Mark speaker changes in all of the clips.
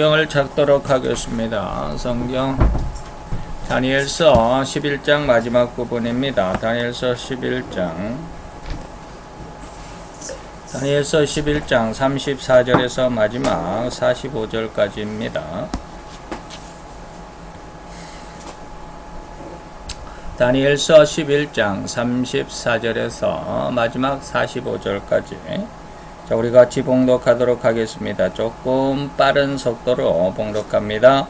Speaker 1: 성경을 찾도록 하겠습니다. 성경 다니엘서 11장 마지막 부분입니다. 다니엘서 11장 34절에서 마지막 45절까지입니다. 다니엘서 11장 34절에서 마지막 45절까지 자, 우리 같이 봉독하도록 하겠습니다. 조금 빠른 속도로 봉독합니다.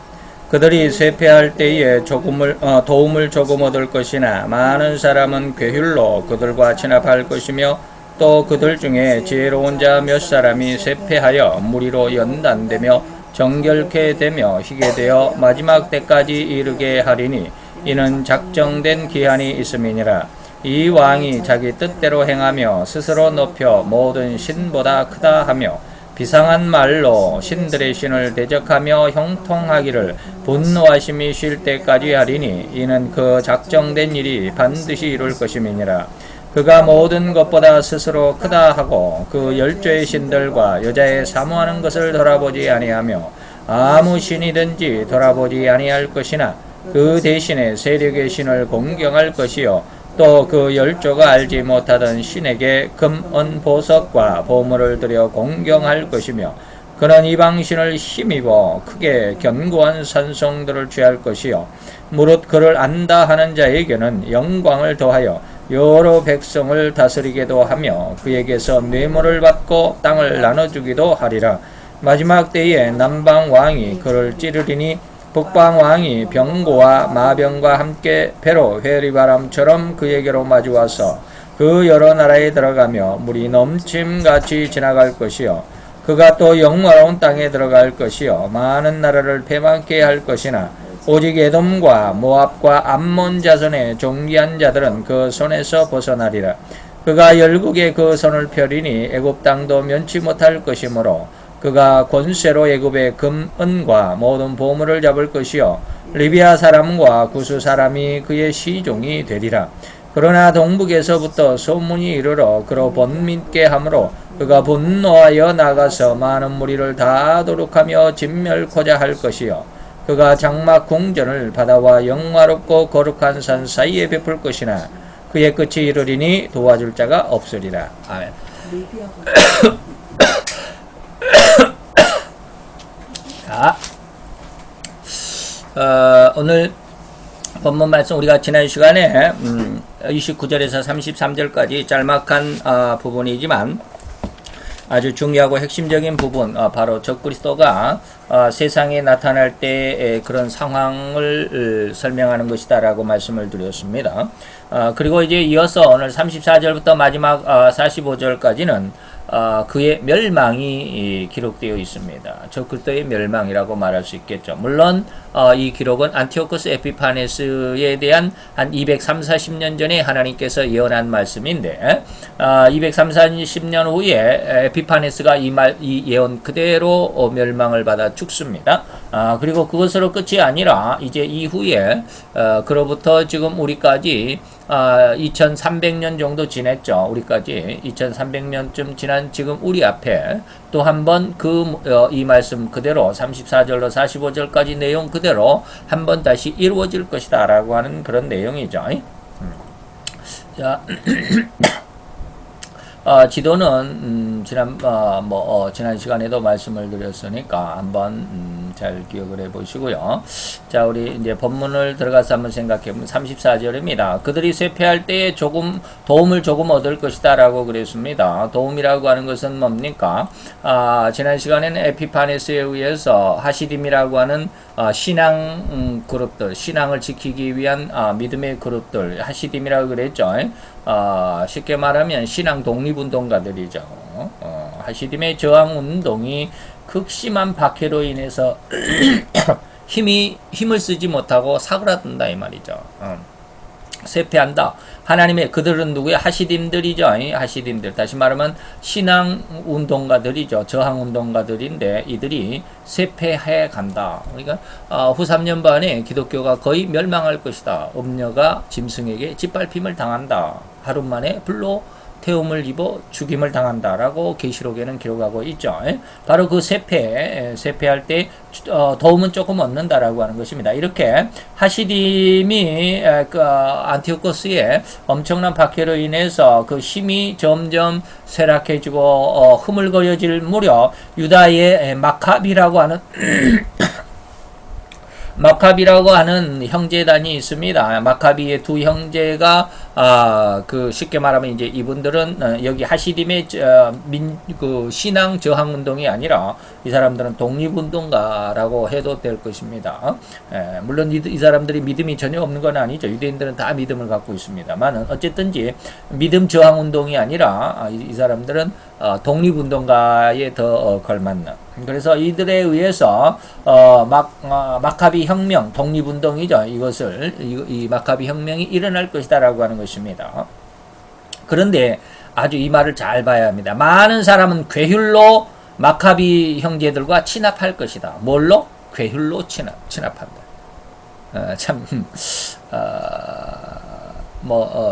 Speaker 1: 그들이 쇠퇴할 때에 도움을 조금 얻을 것이나 많은 사람은 괴휼로 그들과 진압할 것이며 또 그들 중에 지혜로운 자 몇 사람이 쇠퇴하여 무리로 연단되며 정결케 되며 희게 되어 마지막 때까지 이르게 하리니 이는 작정된 기한이 있음이니라. 이 왕이 자기 뜻대로 행하며 스스로 높여 모든 신보다 크다 하며 비상한 말로 신들의 신을 대적하며 형통하기를 분노하심이 쉴 때까지 하리니 이는 그 작정된 일이 반드시 이룰 것임이니라. 그가 모든 것보다 스스로 크다 하고 그 열조의 신들과 여자의 사모하는 것을 돌아보지 아니하며 아무 신이든지 돌아보지 아니할 것이나 그 대신에 세력의 신을 공경할 것이요 또 그 열조가 알지 못하던 신에게 금, 은, 보석과 보물을 들여 공경할 것이며 그는 이방신을 힘입어 크게 견고한 산성들을 취할 것이요 무릇 그를 안다 하는 자에게는 영광을 더하여 여러 백성을 다스리게도 하며 그에게서 뇌물을 받고 땅을 나눠주기도 하리라. 마지막 때에 남방 왕이 그를 찌르리니 북방 왕이 병고와 마병과 함께 배로 회리바람처럼 그에게로 마주와서 그 여러 나라에 들어가며 물이 넘침같이 지나갈 것이요 그가 또 영화로운 땅에 들어갈 것이요 많은 나라를 패망케 할 것이나 오직 에돔과 모압과 암몬 자손의 종기한 자들은 그 손에서 벗어나리라. 그가 열국에 그 손을 펴리니 애굽 땅도 면치 못할 것이므로 그가 권세로 애굽의 금, 은과 모든 보물을 잡을 것이요 리비아 사람과 구스 사람이 그의 시종이 되리라. 그러나 동북에서부터 소문이 이르러 그로 번민케 하므로 그가 분노하여 나가서 많은 무리를 다 도륙하며 진멸코자 할 것이요 그가 장막 궁전을 바다와 영화롭고 거룩한 산 사이에 베풀 것이나 그의 끝이 이르리니 도와줄 자가 없으리라. 아멘. 자, 오늘 본문 말씀 우리가 지난 시간에 29절에서 33절까지 짤막한 부분이지만 아주 중요하고 핵심적인 부분 바로 적그리스도가 세상에 나타날 때의 그런 상황을 설명하는 것이다 라고 말씀을 드렸습니다. 그리고 이제 이어서 오늘 34절부터 마지막 45절까지는 그의 멸망이 기록되어 있습니다. 적그리스도의 멸망이라고 말할 수 있겠죠. 물론 이 기록은 안티오코스 에피파네스에 대한 한 230~40년 전에 하나님께서 예언한 말씀인데 230~40년 후에 에피파네스가 이 예언 그대로 멸망을 받아 죽습니다. 그리고 그것으로 끝이 아니라 이제 이후에 그로부터 지금 우리까지 2300년 정도 지냈죠. 우리까지 2300년쯤 지난 지금 우리 앞에 또 한 번 이 말씀 그대로 34절로 45절까지 내용 그대로 한 번 다시 이루어질 것이다 라고 하는 그런 내용이죠. 자, 지도는 지난 시간에도 말씀을 드렸으니까 한번 잘 기억을 해 보시고요. 자, 우리 이제 본문을 들어가서 한번 생각해 보면 34절입니다. 그들이 쇠퇴할 때에 도움을 조금 얻을 것이다 라고 그랬습니다. 도움이라고 하는 것은 뭡니까? 지난 시간에는 에피파네스에 의해서 하시딤이라고 하는 신앙 그룹들, 신앙을 지키기 위한 믿음의 그룹들, 하시딤이라고 그랬죠. 쉽게 말하면 신앙 독립운동가들이죠. 하시딤의 저항운동이 극심한 박해로 인해서 힘을 쓰지 못하고 사그라든다 이 말이죠. 쇠퇴한다. 하나님의 그들은 누구야? 하시딤들이죠. 하시딤들. 다시 말하면 신앙운동가들이죠. 저항운동가들인데 이들이 쇠퇴해 간다. 그러니까 후 3년 반에 기독교가 거의 멸망할 것이다. 음녀가 짐승에게 짓밟힘을 당한다. 하루 만에 불로 태움을 입어 죽임을 당한다라고 계시록에는 기록하고 있죠. 바로 그 세패할 때 도움은 조금 얻는다라고 하는 것입니다. 이렇게 하시딤이 그 안티오코스의 엄청난 박해로 인해서 그 힘이 점점 쇠락해지고 흐물거려질 무렵 유다의 마카비라고 하는 마카비라고 하는 형제단이 있습니다. 마카비의 두 형제가 그 쉽게 말하면 이제 이분들은 여기 하시딤의 그 신앙 저항 운동이 아니라 이 사람들은 독립운동가라고 해도 될 것입니다. 물론 이 사람들이 믿음이 전혀 없는 건 아니죠. 유대인들은 다 믿음을 갖고 있습니다만은 어쨌든지 믿음 저항 운동이 아니라 이 사람들은 독립운동가에 더 걸맞는. 그래서 이들에 의해서 마카비 혁명, 독립운동이죠. 이 마카비 혁명이 일어날 것이다라고 하는 것입니다. 그런데 아주 이 말을 잘 봐야 합니다. 많은 사람은 괴휼로 마카비 형제들과 친합할 것이다. 뭘로? 괴휼로 친합한다.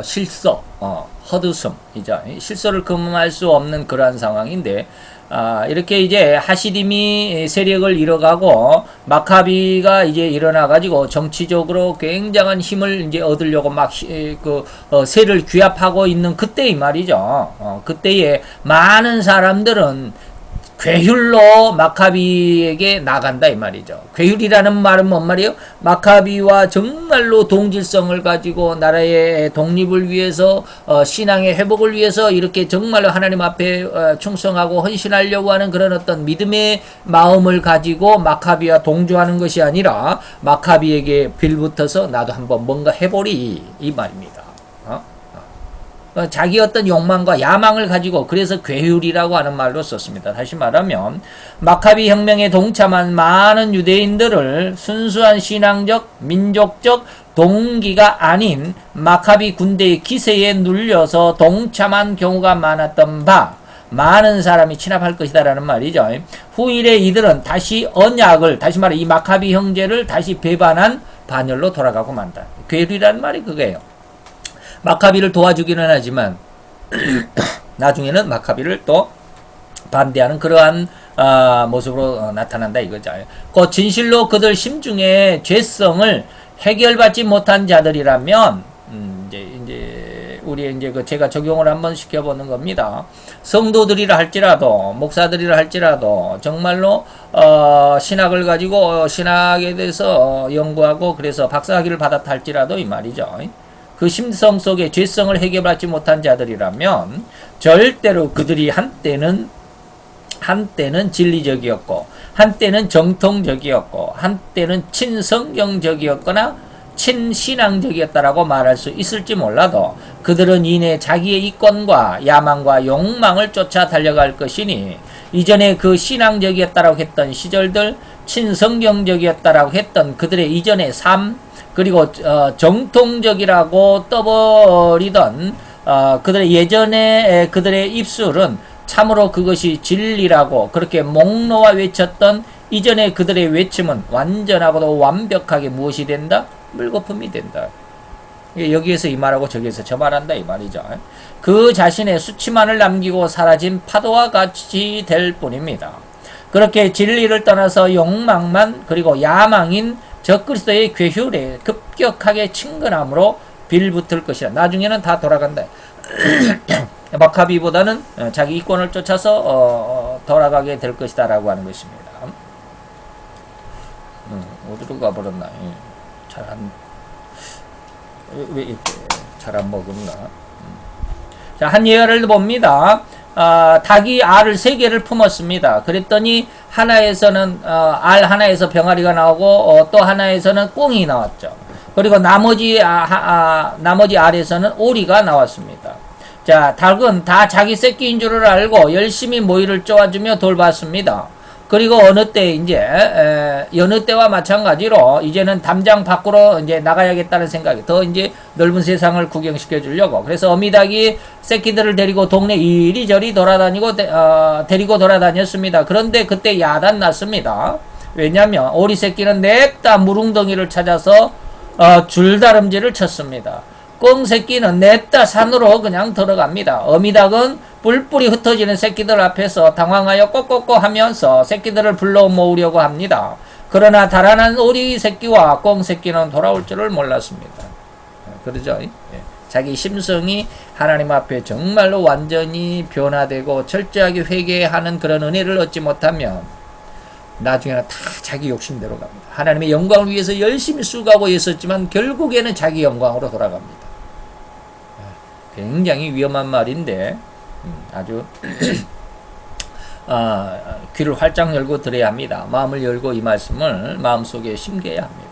Speaker 1: 실소, 헛웃음이죠. 실소를 금할 수 없는 그러한 상황인데, 이렇게 이제 하시딤이 세력을 잃어가고 마카비가 이제 일어나가지고 정치적으로 굉장한 힘을 이제 얻으려고 막 세를 규합하고 있는 그때 이 말이죠. 그때에 많은 사람들은 괴휼로 마카비에게 나간다 이 말이죠. 괴휼이라는 말은 뭔 말이에요? 마카비와 정말로 동질성을 가지고 나라의 독립을 위해서 신앙의 회복을 위해서 이렇게 정말로 하나님 앞에 충성하고 헌신하려고 하는 그런 어떤 믿음의 마음을 가지고 마카비와 동조하는 것이 아니라 마카비에게 빌붙어서 나도 한번 뭔가 해보리 이 말입니다. 자기 어떤 욕망과 야망을 가지고 그래서 괴휼이라고 하는 말로 썼습니다. 다시 말하면 마카비 혁명에 동참한 많은 유대인들을 순수한 신앙적, 민족적 동기가 아닌 마카비 군대의 기세에 눌려서 동참한 경우가 많았던 바 많은 사람이 친합할 것이다라는 말이죠. 후일에 이들은 다시 언약을 다시 말해 이 마카비 형제를 다시 배반한 반열로 돌아가고 만다. 괴휼이라는 말이 그거예요. 마카비를 도와주기는 하지만 나중에는 마카비를 또 반대하는 그러한 모습으로 나타난다 이거죠. 그 진실로 그들 심중에 죄성을 해결받지 못한 자들이라면 이제 우리 이제 제가 적용을 한번 시켜보는 겁니다. 성도들이라 할지라도 목사들이라 할지라도 정말로 신학을 가지고 신학에 대해서 연구하고 그래서 박사학위를 받았다 할지라도 이 말이죠. 그 심성 속에 죄성을 해결받지 못한 자들이라면 절대로 그들이 한때는 진리적이었고 한때는 정통적이었고 한때는 친성경적이었거나 친신앙적이었다라고 말할 수 있을지 몰라도 그들은 이내 자기의 이권과 야망과 욕망을 쫓아 달려갈 것이니 이전에 그 신앙적이었다라고 했던 시절들 친성경적이었다라고 했던 그들의 이전의 삶 그리고 정통적이라고 떠버리던 그들의 예전에 그들의 입술은 참으로 그것이 진리라고 그렇게 목 놓아 외쳤던 이전에 그들의 외침은 완전하고도 완벽하게 무엇이 된다? 물거품이 된다. 여기에서 이 말하고 저기에서 저 말한다 이 말이죠. 그 자신의 수치만을 남기고 사라진 파도와 같이 될 뿐입니다. 그렇게 진리를 떠나서 욕망만 그리고 야망인 적그리스도의 괴휼에 급격하게 친근함으로 빌붙을 것이라. 나중에는 다 돌아간다. 마카비보다는 자기 이권을 쫓아서 돌아가게 될 것이다 라고 하는 것입니다. 어디로 가버렸나. 왜 이렇게 잘 안 먹었나. 자, 한 예화를 봅니다. 닭이 알을 3개를 품었습니다. 그랬더니 하나에서는 알 하나에서 병아리가 나오고 또 하나에서는 꽁이 나왔죠. 그리고 나머지 알에서는 오리가 나왔습니다. 자, 닭은 다 자기 새끼인 줄을 알고 열심히 모이를 쪼아주며 돌봤습니다. 그리고 어느 때와 마찬가지로 이제는 담장 밖으로 이제 나가야겠다는 생각이 더 이제 넓은 세상을 구경시켜 주려고. 그래서 어미닭이 새끼들을 데리고 동네 이리저리 데리고 돌아다녔습니다. 그런데 그때 야단 났습니다. 왜냐면 오리 새끼는 냅다 무릉덩이를 찾아서 줄다름질을 쳤습니다. 꿩 새끼는 냅다 산으로 그냥 들어갑니다. 어미닭은 뿔뿔이 흩어지는 새끼들 앞에서 당황하여 꼬꼬꼬 하면서 새끼들을 불러 모으려고 합니다. 그러나 달아난 오리 새끼와 꿩 새끼는 돌아올 줄을 몰랐습니다. 그러죠? 자기 심성이 하나님 앞에 정말로 완전히 변화되고 철저하게 회개하는 그런 은혜를 얻지 못하면 나중에는 다 자기 욕심대로 갑니다. 하나님의 영광을 위해서 열심히 수고하고 있었지만 결국에는 자기 영광으로 돌아갑니다. 굉장히 위험한 말인데 아주 귀를 활짝 열고 들어야 합니다. 마음을 열고 이 말씀을 마음속에 심겨야 합니다.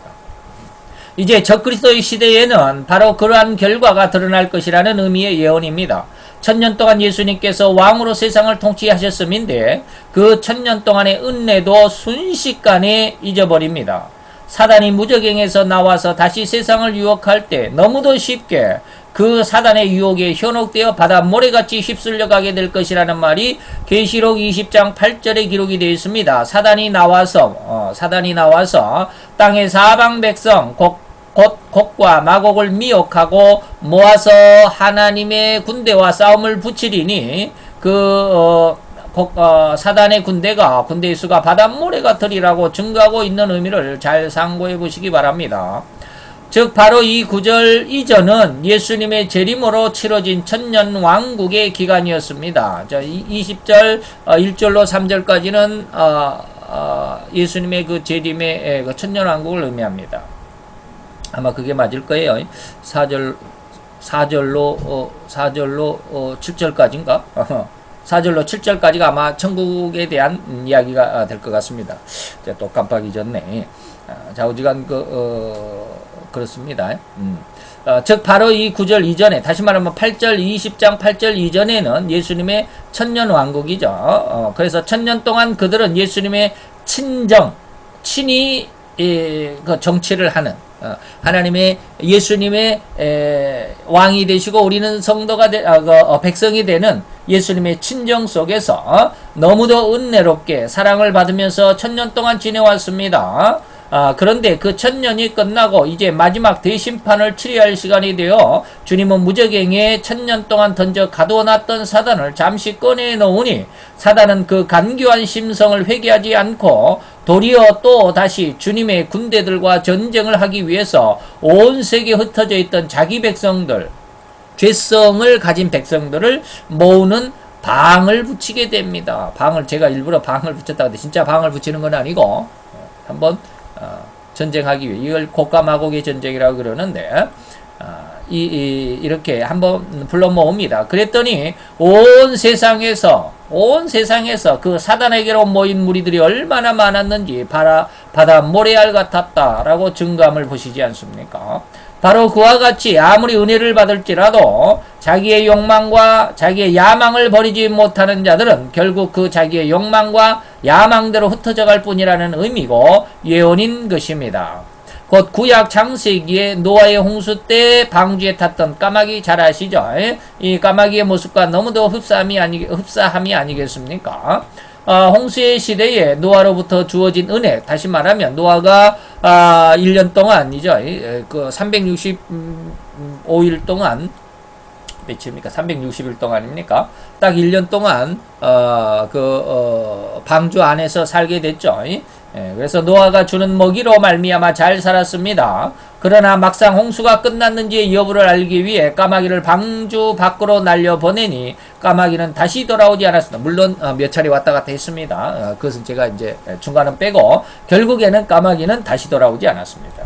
Speaker 1: 이제 적그리스도의 시대에는 바로 그러한 결과가 드러날 것이라는 의미의 예언입니다. 1000년 동안 예수님께서 왕으로 세상을 통치하셨음인데 그 1000년 동안의 은혜도 순식간에 잊어버립니다. 사단이 무저갱에서 나와서 다시 세상을 유혹할 때 너무도 쉽게 그 사단의 유혹에 현혹되어 바다 모래같이 휩쓸려 가게 될 것이라는 말이 계시록 20장 8절에 기록이 되어 있습니다. 사단이 나와서 땅의 사방 백성 곧 곡과 마곡을 미혹하고 모아서 하나님의 군대와 싸움을 붙이리니 사단의 군대의 수가 바닷모래 같으리라고 증거하고 있는 의미를 잘 상고해 보시기 바랍니다. 즉 바로 이 구절 이전은 예수님의 재림으로 치러진 천년 왕국의 기간이었습니다. 20절 1절로 3절까지는 예수님의 그 재림의 그 천년 왕국을 의미합니다. 아마 그게 맞을 거예요. 4절로 7절까지인가? 4절로 7절까지가 아마 천국에 대한 이야기가 될 것 같습니다. 또 깜빡 잊었네. 좌우지간 그렇습니다. 즉 바로 이 9절 이전에, 다시 말하면 20장 8절 이전에는 예수님의 천년 왕국이죠. 그래서 천년 동안 그들은 예수님의 친히 그 정치를 하는 하나님의 예수님의 왕이 되시고 우리는 성도가 백성이 되는 예수님의 친정 속에서 너무도 은혜롭게 사랑을 받으면서 천년 동안 지내왔습니다. 그런데 그 천년이 끝나고 이제 마지막 대심판을 치료할 시간이 되어 주님은 무저갱에 천년 동안 던져 가둬놨던 사단을 잠시 꺼내 놓으니 사단은 그 간교한 심성을 회개하지 않고 도리어 또 다시 주님의 군대들과 전쟁을 하기 위해서 온 세계에 흩어져 있던 자기 백성들, 죄성을 가진 백성들을 모으는 방을 붙이게 됩니다. 제가 일부러 방을 붙였다고 했는데 진짜 방을 붙이는 건 아니고 한번 전쟁하기 위해, 이걸 곡과 마곡의 전쟁이라고 그러는데 이렇게 한번 불러 모읍니다. 그랬더니 온 세상에서 그 사단에게로 모인 무리들이 얼마나 많았는지 바다 모래알 같았다라고 증거함을 보시지 않습니까? 바로 그와 같이 아무리 은혜를 받을지라도 자기의 욕망과 자기의 야망을 버리지 못하는 자들은 결국 그 자기의 욕망과 야망대로 흩어져 갈 뿐이라는 의미고 예언인 것입니다. 곧 구약 창세기에 노아의 홍수 때 방주에 탔던 까마귀 잘 아시죠? 이 까마귀의 모습과 너무도 흡사함이 아니겠습니까? 홍수의 시대에 노아로부터 주어진 은혜, 다시 말하면 노아가 1년 동안이죠. 그 365일 동안, 며칠입니까? 360일 동안입니까? 딱 1년 동안 방주 안에서 살게 됐죠. 그래서 노아가 주는 먹이로 말미암아 잘 살았습니다. 그러나 막상 홍수가 끝났는지의 여부를 알기 위해 까마귀를 방주 밖으로 날려보내니 까마귀는 다시 돌아오지 않았습니다. 물론 몇 차례 왔다 갔다 했습니다. 그것은 제가 이제 중간은 빼고 결국에는 까마귀는 다시 돌아오지 않았습니다.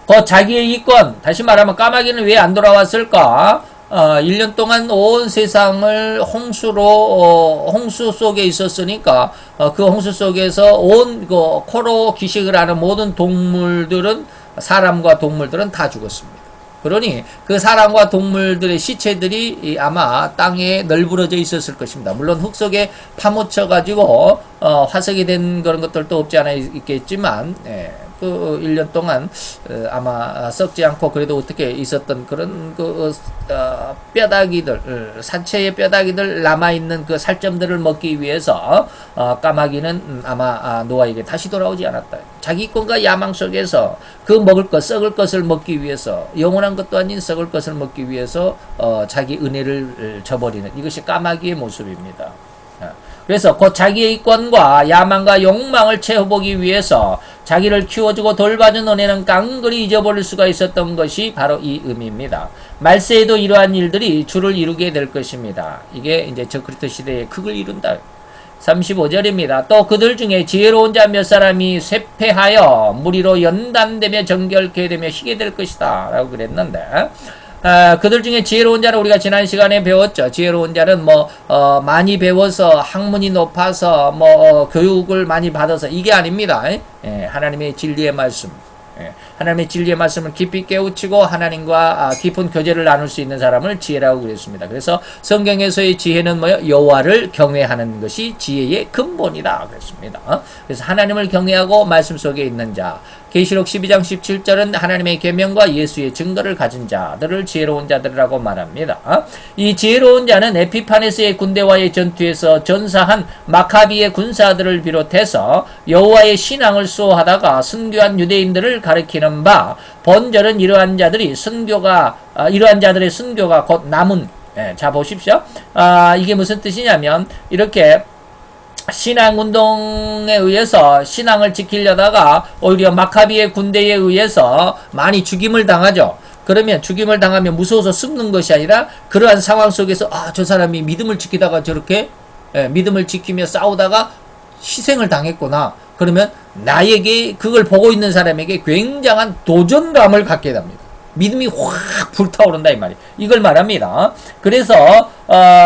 Speaker 1: 곧 자기의 이권, 다시 말하면 까마귀는 왜 안 돌아왔을까? 1년 동안 온 세상을 홍수 속에 있었으니까 그 홍수 속에서 온 코로 기식을 하는 모든 동물들은, 사람과 동물들은 다 죽었습니다. 그러니 그 사람과 동물들의 시체들이 아마 땅에 널브러져 있었을 것입니다. 물론 흙 속에 파묻혀 가지고 화석이 된 그런 것들도 없지 않아 있겠지만 그 1년 동안 아마 썩지 않고 그래도 어떻게 있었던 그런 뼈다귀들, 산채의 뼈다귀들 남아있는 그 살점들을 먹기 위해서 까마귀는 아마 노아에게 다시 돌아오지 않았다. 자기권과 야망 속에서 그 먹을 것, 썩을 것을 먹기 위해서, 영원한 것도 아닌 썩을 것을 먹기 위해서 자기 은혜를 저버리는, 이것이 까마귀의 모습입니다. 그래서 곧 자기의 이권과 야망과 욕망을 채워보기 위해서 자기를 키워주고 돌봐준 은혜는 깡그리 잊어버릴 수가 있었던 것이 바로 이 의미입니다. 말세에도 이러한 일들이 주를 이루게 될 것입니다. 이게 이제 저그리스도 시대의 극을 이룬다. 35절입니다. 또 그들 중에 지혜로운 자 몇 사람이 쇠폐하여 무리로 연단되며 정결케 되며 희게 될 것이다 라고 그랬는데, 그들 중에 지혜로운 자는 우리가 지난 시간에 배웠죠. 지혜로운 자는 많이 배워서 학문이 높아서 교육을 많이 받아서 이게 아닙니다. 하나님의 진리의 말씀. 하나님의 진리의 말씀을 깊이 깨우치고 하나님과 깊은 교제를 나눌 수 있는 사람을 지혜라고 그랬습니다. 그래서 성경에서의 지혜는 뭐요? 여호와를 경외하는 것이 지혜의 근본이다 그랬습니다. 그래서 하나님을 경외하고 말씀 속에 있는 자, 계시록 12장 17절은 하나님의 계명과 예수의 증거를 가진 자들을 지혜로운 자들이라고 말합니다. 이 지혜로운 자는 에피파네스의 군대와의 전투에서 전사한 마카비의 군사들을 비롯해서 여호와의 신앙을 수호하다가 순교한 유대인들을 가리키는 바, 본절은 이러한 자들의 순교가 곧 남은, 자 보십시오. 이게 무슨 뜻이냐면 이렇게 신앙운동에 의해서 신앙을 지키려다가 오히려 마카비의 군대에 의해서 많이 죽임을 당하죠. 그러면 죽임을 당하면 무서워서 숨는 것이 아니라 그러한 상황 속에서 저 사람이 믿음을 지키다가 저렇게 믿음을 지키며 싸우다가 희생을 당했구나. 그러면 나에게 그걸 보고 있는 사람에게 굉장한 도전감을 갖게 됩니다. 믿음이 확 불타오른다 이 말이에요. 이걸 말합니다. 그래서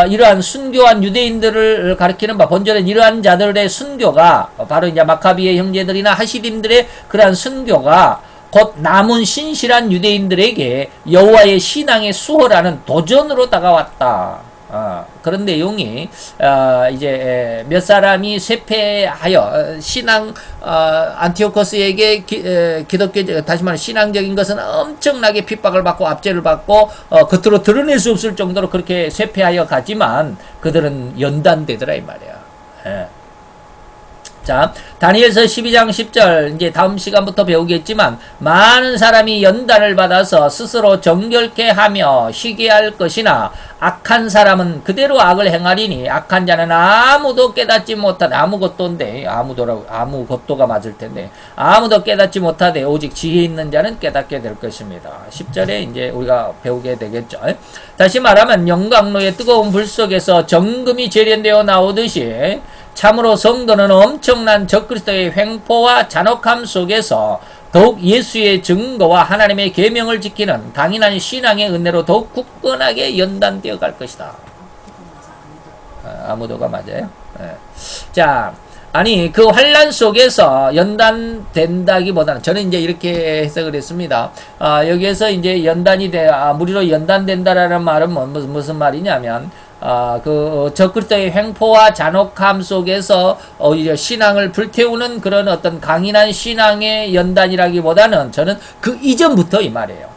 Speaker 1: 이러한 순교한 유대인들을 가리키는 바, 본절은 이러한 자들의 순교가 바로 이제 마카비의 형제들이나 하시림들의 그러한 순교가 곧 남은 신실한 유대인들에게 여호와의 신앙의 수호라는 도전으로 다가왔다. 그런 내용이 이제 몇 사람이 쇠폐하여 신앙 안티오코스에게 기독교 다시 말해 신앙적인 것은 엄청나게 핍박을 받고 압제를 받고 겉으로 드러낼 수 없을 정도로 그렇게 쇠폐하여 가지만 그들은 연단되더라 이 말이야. 자, 다니엘서 12장 10절 이제 다음 시간부터 배우겠지만 많은 사람이 연단을 받아서 스스로 정결케 하며 쉬게 할 것이나 악한 사람은 그대로 악을 행하리니 악한 자는 아무도 깨닫지 못하되 아무것도가 맞을 텐데 아무도 깨닫지 못하되 오직 지혜 있는 자는 깨닫게 될 것입니다. 10절에 이제 우리가 배우게 되겠죠. 다시 말하면 영광로의 뜨거운 불 속에서 정금이 재련되어 나오듯이 참으로 성도는 엄청난 적그리스도의 횡포와 잔혹함 속에서 더욱 예수의 증거와 하나님의 계명을 지키는 강인한 신앙의 은혜로 더욱 굳건하게 연단되어 갈 것이다. 아무도가 맞아요. 자, 아니 그 환란 속에서 연단된다기보다는 저는 이제 이렇게 해석을 했습니다. 여기에서 이제 무리로 연단된다라는 말은 무슨 말이냐면 그 적그리스도의 횡포와 잔혹함 속에서 오히려 신앙을 불태우는 그런 어떤 강인한 신앙의 연단이라기보다는 저는 그 이전부터 이 말이에요.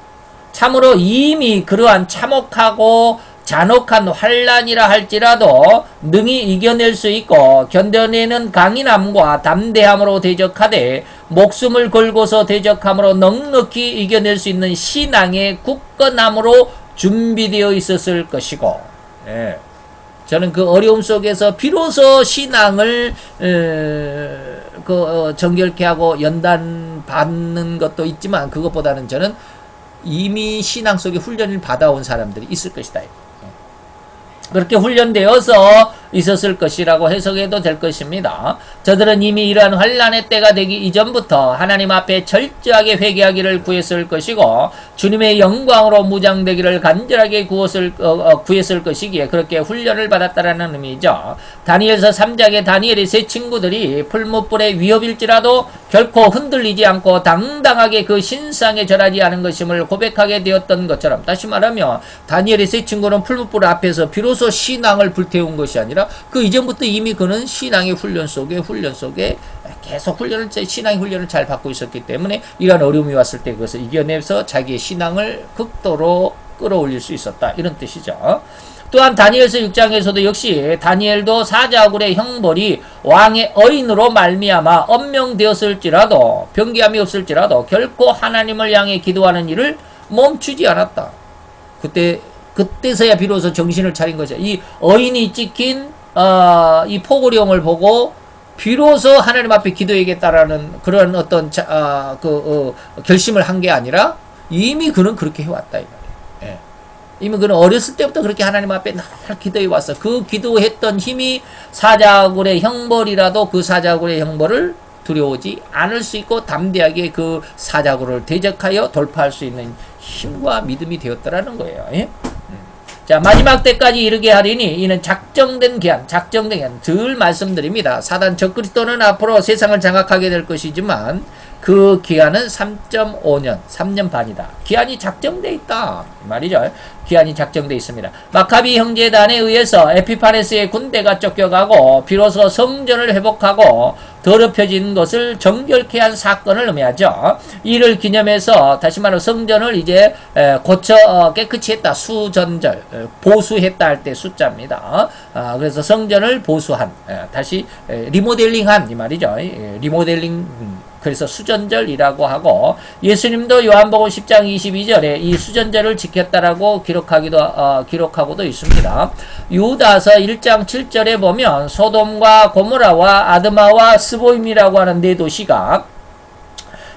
Speaker 1: 참으로 이미 그러한 참혹하고 잔혹한 환란이라 할지라도 능히 이겨낼 수 있고 견뎌내는 강인함과 담대함으로 대적하되 목숨을 걸고서 대적함으로 넉넉히 이겨낼 수 있는 신앙의 굳건함으로 준비되어 있었을 것이고, 저는 그 어려움 속에서 비로소 신앙을 정결케 하고 연단 받는 것도 있지만 그것보다는 저는 이미 신앙 속에 훈련을 받아온 사람들이 있을 것이다. 그렇게 훈련되어서 있었을 것이라고 해석해도 될 것입니다. 저들은 이미 이러한 환란의 때가 되기 이전부터 하나님 앞에 철저하게 회개하기를 구했을 것이고 주님의 영광으로 무장되기를 간절하게 구했을 것이기에 그렇게 훈련을 받았다라는 의미죠. 다니엘서 3장의 다니엘의 세 친구들이 풀무불의 위협일지라도 결코 흔들리지 않고 당당하게 그 신상에 절하지 않은 것임을 고백하게 되었던 것처럼, 다시 말하면 다니엘의 세 친구는 풀무불 앞에서 비로소 신앙을 불태운 것이 아니라 아니라 그 이전부터 이미 그는 신앙의 훈련 속에 계속 신앙의 훈련을 잘 받고 있었기 때문에 이러한 어려움이 왔을 때 그것을 이겨내서 자기의 신앙을 극도로 끌어올릴 수 있었다. 이런 뜻이죠. 또한 다니엘서 6장에서도 역시 다니엘도 사자굴의 형벌이 왕의 어인으로 말미암아 엄명되었을지라도 변개함이 없을지라도 결코 하나님을 향해 기도하는 일을 멈추지 않았다. 그때서야 비로소 정신을 차린 거죠. 이 어인이 찍힌 이 포고령을 보고 비로소 하나님 앞에 기도해야겠다라는 그런 어떤 결심을 한 게 아니라 이미 그는 그렇게 해왔다 이 말이에요. 예. 이미 그는 어렸을 때부터 그렇게 하나님 앞에 늘 기도해 왔어. 그 기도했던 힘이 사자굴의 형벌이라도 그 사자굴의 형벌을 두려워하지 않을 수 있고 담대하게 그 사자굴을 대적하여 돌파할 수 있는 힘과 믿음이 되었더라는 거예요. 예? 자, 마지막 때까지 이르게 하리니 이는 작정된 기한 늘 말씀드립니다. 사단 적그리스도는 앞으로 세상을 장악하게 될 것이지만 그 기한은 3.5년, 3년 반이다. 기한이 작정돼 있다. 말이죠. 기한이 작정돼 있습니다. 마카비 형제단에 의해서 에피파네스의 군대가 쫓겨가고 비로소 성전을 회복하고 더럽혀진 것을 정결케 한 사건을 의미하죠. 이를 기념해서 다시 말해 성전을 이제 고쳐 깨끗이 했다. 수전절, 보수했다 할 때 숫자입니다. 그래서 성전을 보수한, 다시 리모델링한 이 말이죠. 리모델링. 그래서 수전절이라고 하고 예수님도 요한복음 10장 22절에 이 수전절을 지켰다라고 기록하고도 있습니다. 유다서 1장 7절에 보면 소돔과 고모라와 아드마와 스보임이라고 하는 네 도시가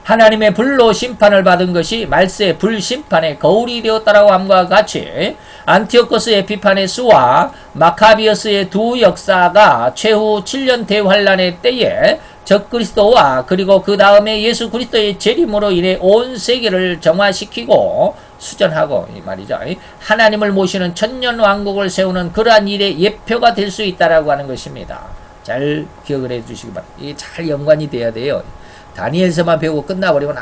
Speaker 1: 하나님의 불로 심판을 받은 것이 말세의 불심판의 거울이 되었다라고 함과 같이 안티오코스 에피파네스와 마카비어스의 두 역사가 최후 7년 대환란의 때에 적그리스도와 그리고 그 다음에 예수 그리스도의 재림으로 인해 온 세계를 정화시키고 수전하고 이 말이죠. 하나님을 모시는 천년 왕국을 세우는 그러한 일의 예표가 될 수 있다라고 하는 것입니다. 잘 기억을 해주시기 바랍니다. 이게 잘 연관이 돼야 돼요. 다니엘서만 배우고 끝나버리면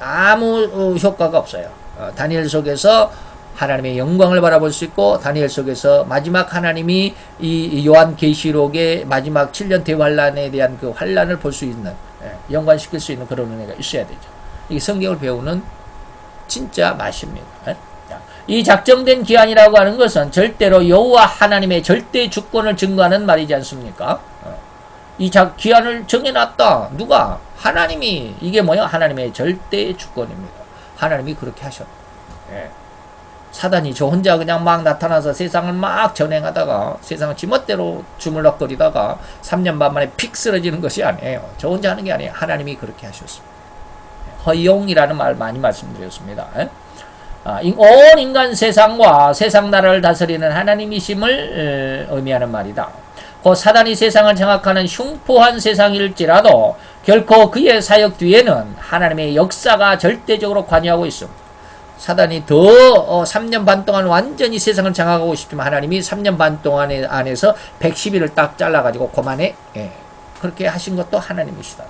Speaker 1: 아무 효과가 없어요. 다니엘 속에서 하나님의 영광을 바라볼 수 있고 다니엘 속에서 마지막 하나님이 이 요한계시록의 마지막 7년 대환란에 대한 그 환란을 볼 수 있는, 연관시킬 수 있는 그런 은혜가 있어야 되죠. 이 성경을 배우는 진짜 맛입니다. 이 작정된 기한이라고 하는 것은 절대로 여호와 하나님의 절대 주권을 증거하는 말이지 않습니까? 이 기한을 정해놨다. 누가? 하나님이. 이게 뭐야? 하나님의 절대 주권입니다. 하나님이 그렇게 하셨다. 사단이 저 혼자 그냥 막 나타나서 세상을 막 전행하다가 세상을 지멋대로 주물럭거리다가 3년 반 만에 픽 쓰러지는 것이 아니에요. 저 혼자 하는 게 아니에요. 하나님이 그렇게 하셨습니다. 허용이라는 말 많이 말씀드렸습니다. 온 인간 세상과 세상 나라를 다스리는 하나님이심을 의미하는 말이다. 그 사단이 세상을 장악하는 흉포한 세상일지라도 결코 그의 사역 뒤에는 하나님의 역사가 절대적으로 관여하고 있습니다. 사단이 더 3년 반 동안 완전히 세상을 장악하고 싶지만 하나님이 3년 반 동안 안에서 110일을 딱 잘라가지고 그만해. 그렇게 하신 것도 하나님이시다.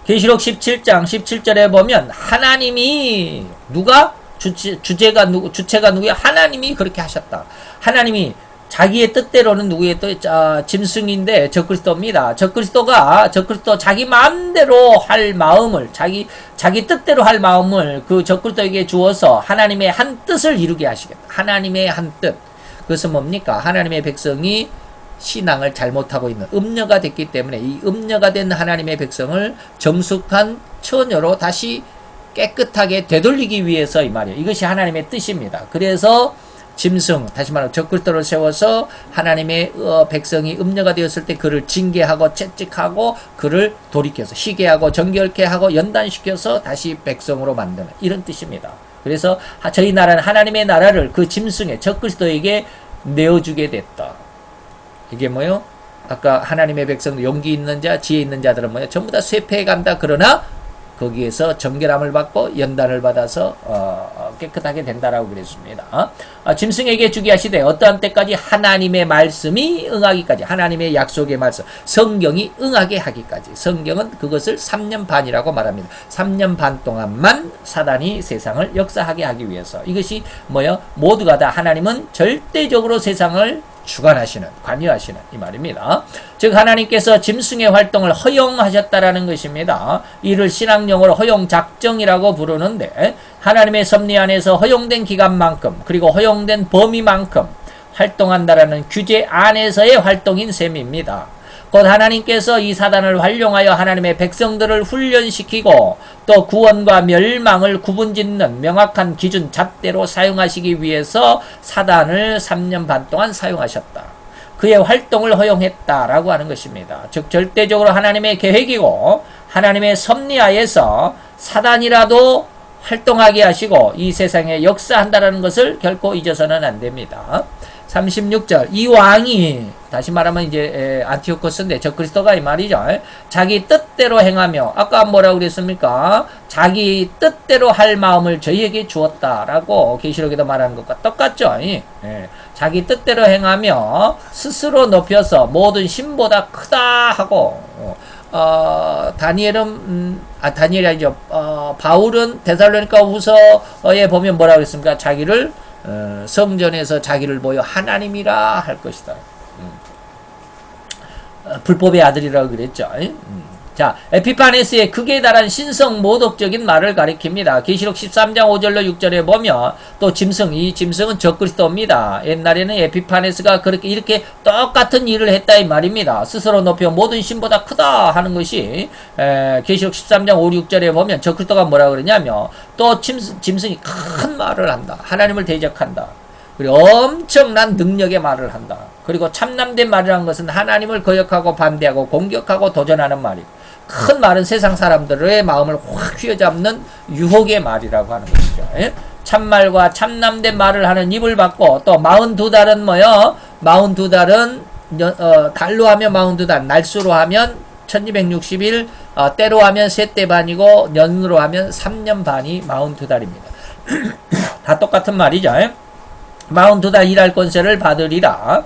Speaker 1: 계시록 17장 17절에 보면 하나님이 누가? 주체가 누구야? 하나님이 그렇게 하셨다. 하나님이 자기의 뜻대로는 누구의 뜻? 짐승인데 적그리스도입니다. 적그리스도 자기 마음대로 할 마음을 자기 뜻대로 할 마음을 그 적그리스도에게 주어서 하나님의 한 뜻을 이루게 하시겠다. 하나님의 한 뜻. 그것은 뭡니까? 하나님의 백성이 신앙을 잘못하고 있는 음녀가 됐기 때문에 이 음녀가 된 하나님의 백성을 정숙한 처녀로 다시 깨끗하게 되돌리기 위해서 이 말이에요. 이것이 하나님의 뜻입니다. 그래서 짐승, 다시 말하면 적그리스도를 세워서 하나님의 백성이 음녀가 되었을 때 그를 징계하고 채찍하고 그를 돌이켜서 희게하고 정결케 하고 연단시켜서 다시 백성으로 만드는 이런 뜻입니다. 그래서 저희 나라는 하나님의 나라를 그 짐승의 적그리스도에게 내어주게 됐다. 이게 뭐요? 아까 하나님의 백성 용기 있는 자, 지혜 있는 자들은 뭐요? 전부 다 쇠폐해 간다. 그러나 거기에서 정결함을 받고 연단을 받아서 깨끗하게 된다라고 그랬습니다. 짐승에게 주게 하시되 어떠한 때까지 하나님의 말씀이 응하기까지, 하나님의 약속의 말씀, 성경이 응하게 하기까지. 성경은 그것을 3년 반이라고 말합니다. 3년 반 동안만 사단이 세상을 역사하게 하기 위해서. 이것이 뭐요? 모두가 다 하나님은 절대적으로 세상을 주관하시는, 관여하시는 이 말입니다. 즉 하나님께서 짐승의 활동을 허용하셨다라는 것입니다. 이를 신학용어로 허용작정이라고 부르는데 하나님의 섭리 안에서 허용된 기간만큼 그리고 허용된 범위만큼 활동한다라는 규제 안에서의 활동인 셈입니다. 곧 하나님께서 이 사단을 활용하여 하나님의 백성들을 훈련시키고 또 구원과 멸망을 구분짓는 명확한 기준 잣대로 사용하시기 위해서 사단을 3년 반 동안 사용하셨다. 그의 활동을 허용했다라고 하는 것입니다. 즉 절대적으로 하나님의 계획이고 하나님의 섭리하에서 사단이라도 활동하게 하시고 이 세상에 역사한다라는 것을 결코 잊어서는 안 됩니다. 36절 이 왕이 다시 말하면 이제 안티오코스인데 적그리스도가 이 말이죠. 자기 뜻대로 행하며 아까 뭐라고 그랬습니까? 자기 뜻대로 할 마음을 저희에게 주었다라고 계시록에도 말하는 것과 똑같죠. 예. 자기 뜻대로 행하며 스스로 높여서 모든 신보다 크다 하고 다니엘이 아니죠. 바울은 데살로니가 후서에 보면 뭐라고 그랬습니까? 자기를 성전에서 자기를 보여 하나님이라 할 것이다. 불법의 아들이라고 그랬죠. 자, 에피파네스의 극에 달한 신성 모독적인 말을 가리킵니다. 계시록 13장 5절로 6절에 보면 또 짐승, 이 짐승은 적그리스도입니다. 옛날에는 에피파네스가 그렇게 이렇게 똑같은 일을 했다 이 말입니다. 스스로 높여 모든 신보다 크다 하는 것이 계시록 13장 5, 6절에 보면 적그리스도가 뭐라고 그러냐면 또 짐승이 큰 말을 한다. 하나님을 대적한다. 그리고 엄청난 능력의 말을 한다. 그리고 참남된 말이라는 것은 하나님을 거역하고 반대하고 공격하고 도전하는 말이고 큰 말은 세상 사람들의 마음을 확 휘어잡는 유혹의 말이라고 하는 것이죠. 예? 참말과 참남된 말을 하는 입을 받고 또 42달은 뭐요? 42달은 달로 하면 42달, 날수로 하면 1260일, 때로 하면 세때 반이고 년으로 하면 3년 반이 42달입니다. 다 똑같은 말이죠. 42달 일할 권세를 받으니라.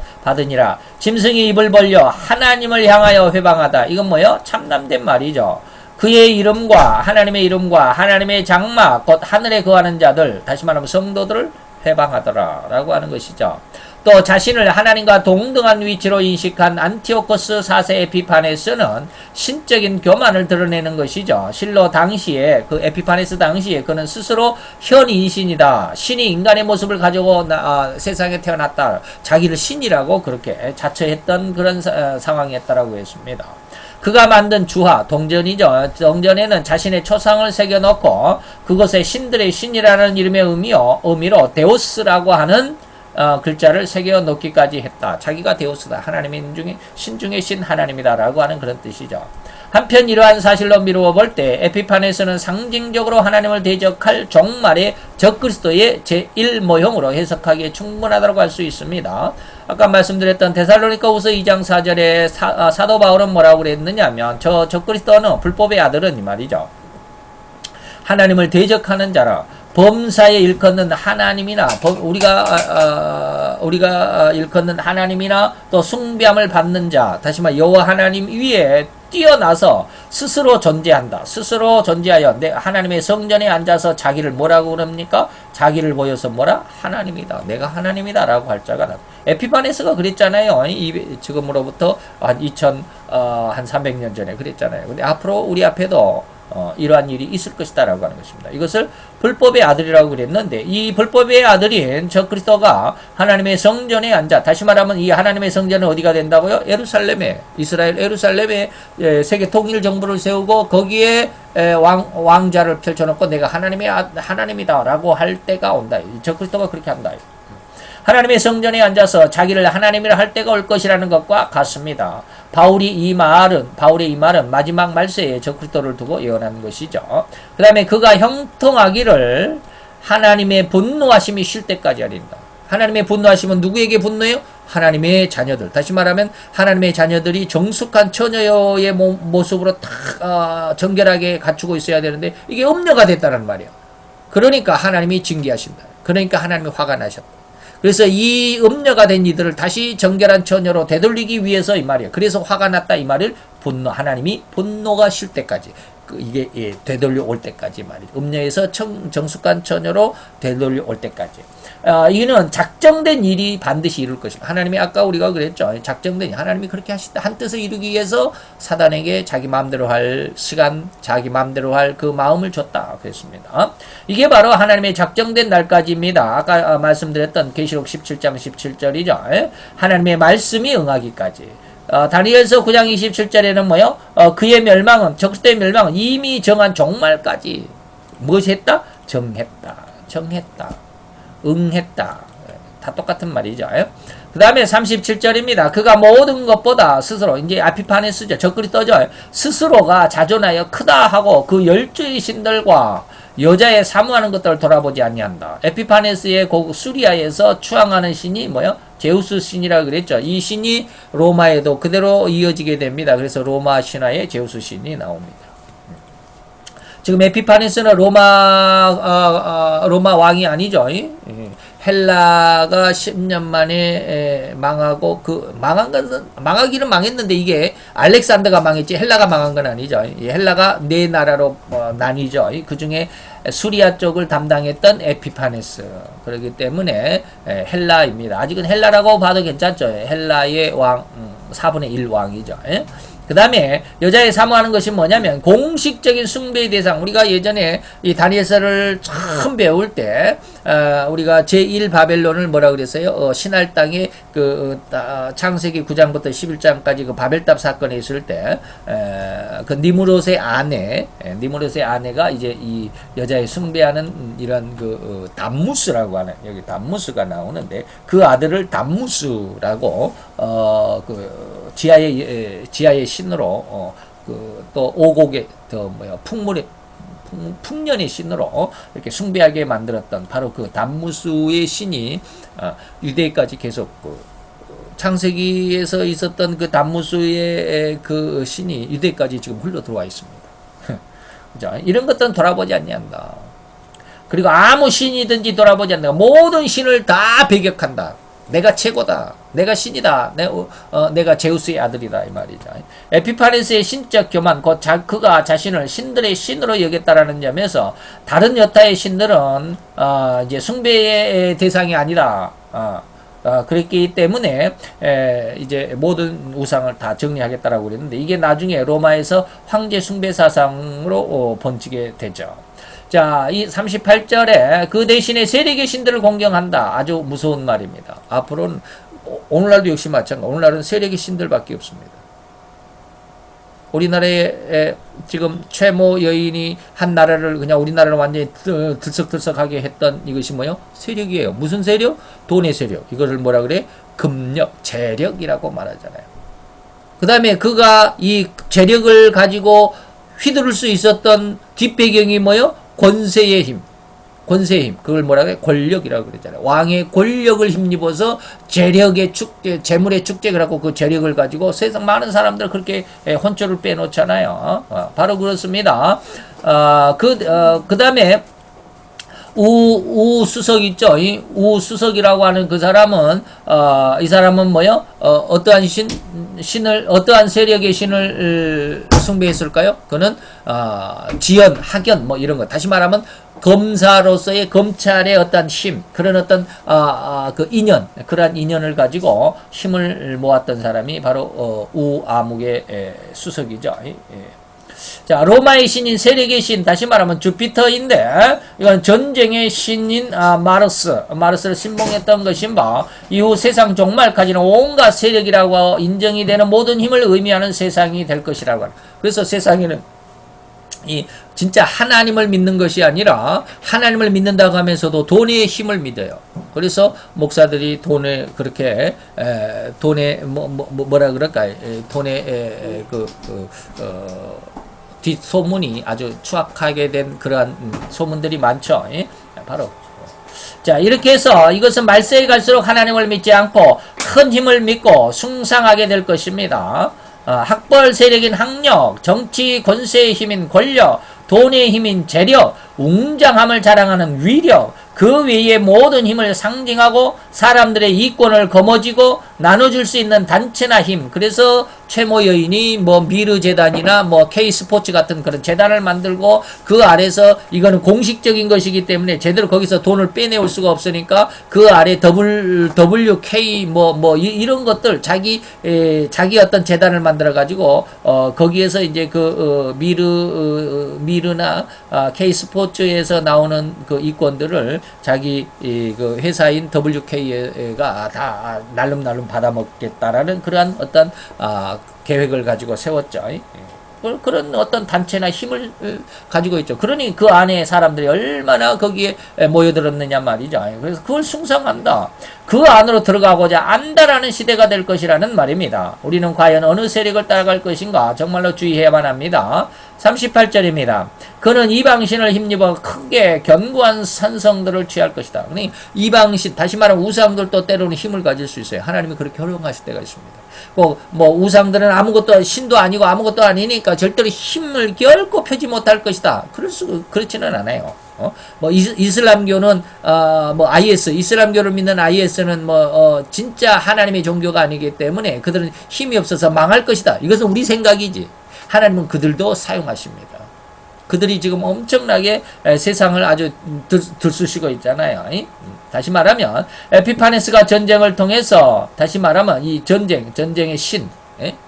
Speaker 1: 짐승이 입을 벌려 하나님을 향하여 회방하다. 이건 뭐요? 참남된 말이죠. 그의 이름과 하나님의 장막 곧 하늘에 거하는 자들, 다시 말하면 성도들을 회방하더라 라고 하는 것이죠. 또 자신을 하나님과 동등한 위치로 인식한 안티오코스 4세 에피파네스는 신적인 교만을 드러내는 것이죠. 실로 당시에 그 에피파네스 당시에 그는 스스로 현인신이다. 신이 인간의 모습을 가지고 세상에 태어났다. 자기를 신이라고 그렇게 자처했던 그런 상황이었다라고 했습니다. 그가 만든 주화, 동전이죠. 동전에는 자신의 초상을 새겨놓고 그것에 신들의 신이라는 이름의 의미로 데오스라고 하는 글자를 새겨 놓기까지 했다. 자기가 데오스다. 하나님의 신 중에 신 하나님이다라고 하는 그런 뜻이죠. 한편 이러한 사실로 미루어 볼 때 에피파네스는 상징적으로 하나님을 대적할 종말의 적그리스도의 제1모형으로 해석하기에 충분하다고 할 수 있습니다. 아까 말씀드렸던 데살로니가 후서 2장 4절에 사도 바울은 뭐라고 그랬느냐면 저 적그리스도는 불법의 아들은 이 말이죠. 하나님을 대적하는 자라. 범사에 일컫는 하나님이나 우리가 일컫는 하나님이나 또 숭배함을 받는 자, 다시 말해 여호와 하나님 위에 뛰어나서 스스로 존재한다. 스스로 존재하여 하나님의 성전에 앉아서 자기를 뭐라고 그럽니까? 자기를 보여서 뭐라? 하나님이다. 내가 하나님이다 라고 할 자가 나. 에피파네스가 그랬잖아요. 지금으로부터 한 300년 전에 그랬잖아요. 근데 앞으로 우리 앞에도 이러한 일이 있을 것이다 라고 하는 것입니다. 이것을 불법의 아들이라고 그랬는데 이 불법의 아들인 적그리스도가 하나님의 성전에 앉아, 다시 말하면 이 하나님의 성전은 어디가 된다고요? 이스라엘 예루살렘에 세계 통일 정부를 세우고 거기에 왕자를 펼쳐놓고 내가 하나님이다 라고 할 때가 온다. 적그리스도가 그렇게 한다. 하나님의 성전에 앉아서 자기를 하나님이라 할 때가 올 것이라는 것과 같습니다. 바울의 이 말은 마지막 말세에 적그리스도를 두고 예언하는 것이죠. 그 다음에 그가 형통하기를 하나님의 분노하심이 쉴 때까지 하린다. 하나님의 분노하심은 누구에게 분노해요? 하나님의 자녀들. 다시 말하면 하나님의 자녀들이 정숙한 처녀의 모습으로 딱 정결하게 갖추고 있어야 되는데 이게 음녀가 됐다는 말이에요. 그러니까 하나님이 징계하신다. 그러니까 하나님이 화가 나셨다. 그래서 이 음녀가 된 이들을 다시 정결한 처녀로 되돌리기 위해서 이 말이에요. 그래서 화가 났다 이 말을 하나님이 분노가 쉴 때까지. 이게 되돌려 올 때까지 말이죠. 음녀에서 정숙한 처녀로 되돌려 올 때까지. 이는 작정된 일이 반드시 이룰 것입니다. 하나님이 아까 우리가 그랬죠. 작정된 하나님이 그렇게 하시다. 한 뜻을 이루기 위해서 사단에게 자기 마음대로 할 시간, 자기 마음대로 할 그 마음을 줬다. 그랬습니다. 이게 바로 하나님의 작정된 날까지입니다. 아까 말씀드렸던 계시록 17장 17절이죠. 하나님의 말씀이 응하기까지. 다니엘서 9장 27절에는 뭐요? 그의 멸망은, 적수의 멸망은 이미 정한 종말까지 무엇이 했다? 정했다. 응했다. 다 똑같은 말이죠. 그 다음에 37절입니다. 그가 모든 것보다 스스로, 이제 아피파네스죠. 적글이 떠져. 스스로가 자존하여 크다 하고 그 12의 신들과 여자의 사모하는 것들을 돌아보지 아니한다. 에피파네스의 수리아에서 추앙하는 신이 뭐요? 제우스 신이라고 그랬죠. 이 신이 로마에도 그대로 이어지게 됩니다. 그래서 로마 신화에 제우스 신이 나옵니다. 지금 에피파네스는 로마 왕이 아니죠. 헬라가 10년 만에 망하고 망하기는 망했는데 이게 알렉산더가 망했지 헬라가 망한 건 아니죠. 헬라가 네 나라로 나뉘죠. 그 중에 수리아 쪽을 담당했던 에피파네스. 그렇기 때문에 헬라입니다. 아직은 헬라라고 봐도 괜찮죠. 헬라의 왕 4분의 1 왕이죠. 그 다음에 여자의 사모하는 것이 뭐냐면 공식적인 숭배의 대상. 우리가 예전에 이 다니엘서를 처음 배울 때 우리가 제1바벨론을 뭐라 그랬어요? 신할 땅에 그 창세기 9장부터 11장까지 그 바벨탑 사건이 있을 때 그 니므롯의 아내가 이제 이 여자의 숭배하는 이런 그 담무스라고 하는, 여기 담무스가 나오는데 그 아들을 담무스라고 그 지하의 신으로 또 오곡의 풍년의 신으로 이렇게 숭배하게 만들었던 바로 그 담무스의 신이 유대까지 계속 창세기에서 있었던 그 담무스의 그 신이 유대까지 지금 흘러 들어와 있습니다. 그죠? 이런 것들은 돌아보지 않는다. 그리고 아무 신이든지 돌아보지 않는다. 모든 신을 다 배격한다. 내가 최고다. 내가 신이다. 내가 제우스의 아들이다. 이 말이죠. 에피파네스의 신적 교만, 그가 자신을 신들의 신으로 여겼다라는 점에서 다른 여타의 신들은 이제 숭배의 대상이 아니다. 그랬기 때문에 이제 모든 우상을 다 정리하겠다라고 그랬는데 이게 나중에 로마에서 황제 숭배 사상으로 번지게 되죠. 자, 이 38절에 그 대신에 세력의 신들을 공경한다. 아주 무서운 말입니다. 앞으로는 오늘날도 역시 마찬가지. 오늘날은 세력의 신들밖에 없습니다. 우리나라에 지금 최모 여인이 한 나라를 그냥 우리나라를 완전히 들썩들썩하게 했던 이것이 뭐요? 세력이에요. 무슨 세력? 돈의 세력. 이거를 뭐라 그래? 금력, 재력이라고 말하잖아요. 그 다음에 그가 이 재력을 가지고 휘두를 수 있었던 뒷배경이 뭐요? 권세의 힘. 그걸 뭐라고 해? 권력이라고 그랬잖아요. 왕의 권력을 힘입어서 재력의 축제, 재물의 축제를 하고 그 재력을 가지고 세상 많은 사람들 그렇게 혼쭐을 빼놓잖아요. 바로 그렇습니다. 그 다음에 우수석 있죠? 이 우수석이라고 하는 그 사람은, 이 사람은 뭐요? 어떠한 어떠한 세력의 신을 숭배했을까요? 그는, 지연, 학연, 뭐 이런 거. 다시 말하면, 검사로서의 검찰의 어떤 힘, 그런 어떤, 그 인연, 그러한 인연을 가지고 힘을 모았던 사람이 바로, 우아묵의 수석이죠. 자, 로마의 신인 세력의 신, 다시 말하면 주피터인데, 이건 전쟁의 신인 마르스를 신봉했던 것인가, 이후 세상 종말까지는 온갖 세력이라고 인정이 되는 모든 힘을 의미하는 세상이 될 것이라고 합니다. 그래서 세상에는 진짜 하나님을 믿는 것이 아니라 하나님을 믿는다고 하면서도 돈의 힘을 믿어요. 그래서 목사들이 돈에 그렇게 돈에 뭐라 그럴까, 돈에 뒷소문이 아주 추악하게 된 그러한 소문들이 많죠. 바로 자, 이렇게 해서 이것은 말세에 갈수록 하나님을 믿지 않고 큰 힘을 믿고 숭상하게 될 것입니다. 학벌 세력인 학력, 정치 권세의 힘인 권력, 돈의 힘인 재력, 웅장함을 자랑하는 위력, 그 외의 모든 힘을 상징하고 사람들의 이권을 거머쥐고 나눠줄 수 있는 단체나 힘. 그래서 최모 여인이 뭐 미르 재단이나 뭐 K 스포츠 같은 그런 재단을 만들고 그 아래서 이거는 공식적인 것이기 때문에 제대로 거기서 돈을 빼내올 수가 없으니까 그 아래 WK 이런 것들 자기 어떤 재단을 만들어 가지고 거기에서 이제 미르나 K 스포츠에서 나오는 그 이권들을 자기 그 회사인 WK가 다 날름날름 받아먹겠다라는 그러한 어떤 계획을 가지고 세웠죠. 그런 어떤 단체나 힘을 가지고 있죠. 그러니 그 안에 사람들이 얼마나 거기에 모여들었느냐 말이죠. 그래서 그걸 숭상한다. 그 안으로 들어가고자 안다라는 시대가 될 것이라는 말입니다. 우리는 과연 어느 세력을 따라갈 것인가 정말로 주의해야만 합니다. 38절입니다. 그는 이방신을 힘입어 크게 견고한 산성들을 취할 것이다. 그러니 이방신, 다시 말하면 우상들도 때로는 힘을 가질 수 있어요. 하나님이 그렇게 허용하실 때가 있습니다. 뭐 우상들은 아무것도 신도 아니고 아무것도 아니니까 절대로 힘을 결코 펴지 못할 것이다. 그렇지는 않아요. 뭐 이슬람교는 IS 이슬람교를 믿는 IS는 진짜 하나님의 종교가 아니기 때문에 그들은 힘이 없어서 망할 것이다. 이것은 우리 생각이지. 하나님은 그들도 사용하십니다. 그들이 지금 엄청나게 세상을 아주 들쑤시고 있잖아요. 다시 말하면 에피파네스가 전쟁을 통해서 다시 말하면 이 전쟁의 신,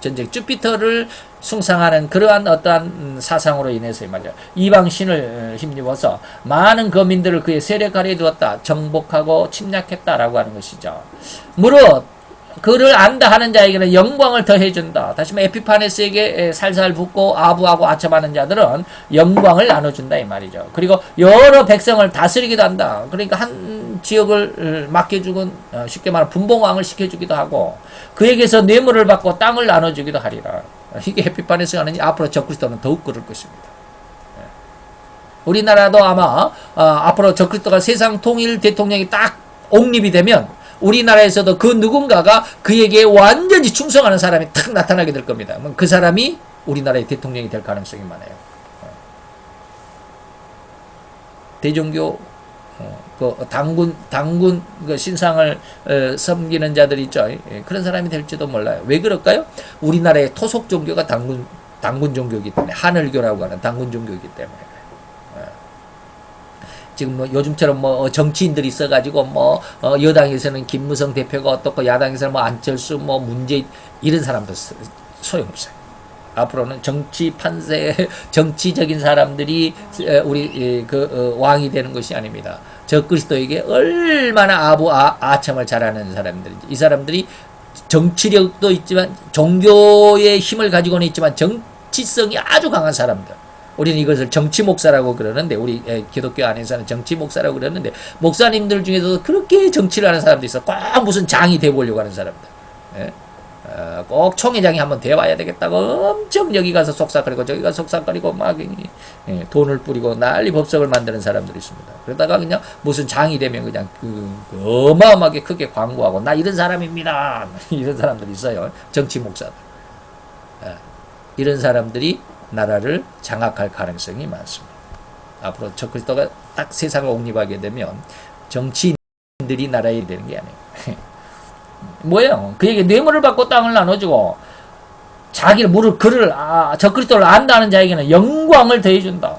Speaker 1: 전쟁 주피터를 숭상하는 그러한 어떠한 사상으로 인해서 말이죠. 이방 신을 힘입어서 많은 거민들을 그의 세력 아래에 두었다. 정복하고 침략했다라고 하는 것이죠. 무릇 그를 안다 하는 자에게는 영광을 더해준다. 다시 말해 에피파네스에게 살살 붙고 아부하고 아첨하는 자들은 영광을 나눠준다 이 말이죠. 그리고 여러 백성을 다스리기도 한다. 그러니까 한 지역을 맡겨주곤 쉽게 말하면 분봉왕을 시켜주기도 하고 그에게서 뇌물을 받고 땅을 나눠주기도 하리라. 이게 에피파네스가 하느니 앞으로 적그리스도는 더욱 그럴 것입니다. 우리나라도 아마 앞으로 적그리스도가 세상 통일 대통령이 딱 옹립이 되면 우리나라에서도 그 누군가가 그에게 완전히 충성하는 사람이 탁 나타나게 될 겁니다. 그 사람이 우리나라의 대통령이 될 가능성이 많아요. 대종교 그 당군 그 신상을 섬기는 자들 있죠. 그런 사람이 될지도 몰라요. 왜 그럴까요? 우리나라의 토속 종교가 당군 종교이기 때문에 하늘교라고 하는 당군 종교이기 때문에. 지금 뭐 요즘처럼 뭐 정치인들이 있어가지고 여당에서는 김무성 대표가 어떻고 야당에서는 뭐 안철수 뭐 문재인 이런 사람도 소용없어요. 앞으로는 정치 판세 정치적인 사람들이 우리 왕이 되는 것이 아닙니다. 적그리스도에게 얼마나 아첨을 잘하는 사람들인지 이 사람들이 정치력도 있지만 종교의 힘을 가지고는 있지만 정치성이 아주 강한 사람들. 우리는 이것을 정치 목사라고 그러는데 우리 기독교 안에서는 정치 목사라고 그러는데 목사님들 중에서도 그렇게 정치를 하는 사람도 있어. 꼭 무슨 장이 돼보려고 하는 사람들. 꼭 총회장이 한번 돼봐야 되겠다고 엄청 여기 가서 속삭거리고 저기 가서 속삭거리고 막 돈을 뿌리고 난리 법석을 만드는 사람들이 있습니다. 그러다가 그냥 무슨 장이 되면 그냥 어마어마하게 크게 광고하고 나 이런 사람입니다. 이런 사람들이 있어요. 정치 목사들. 이런 사람들이 나라를 장악할 가능성이 많습니다. 앞으로 적그리스도가 딱 세상을 옹립하게 되면 정치인들이 나라에 되는 게 아니에요. 뭐예요? 그에게 뇌물을 받고 땅을 나눠주고 자기를 적그리스도를 안다는 자에게는 영광을 더해준다.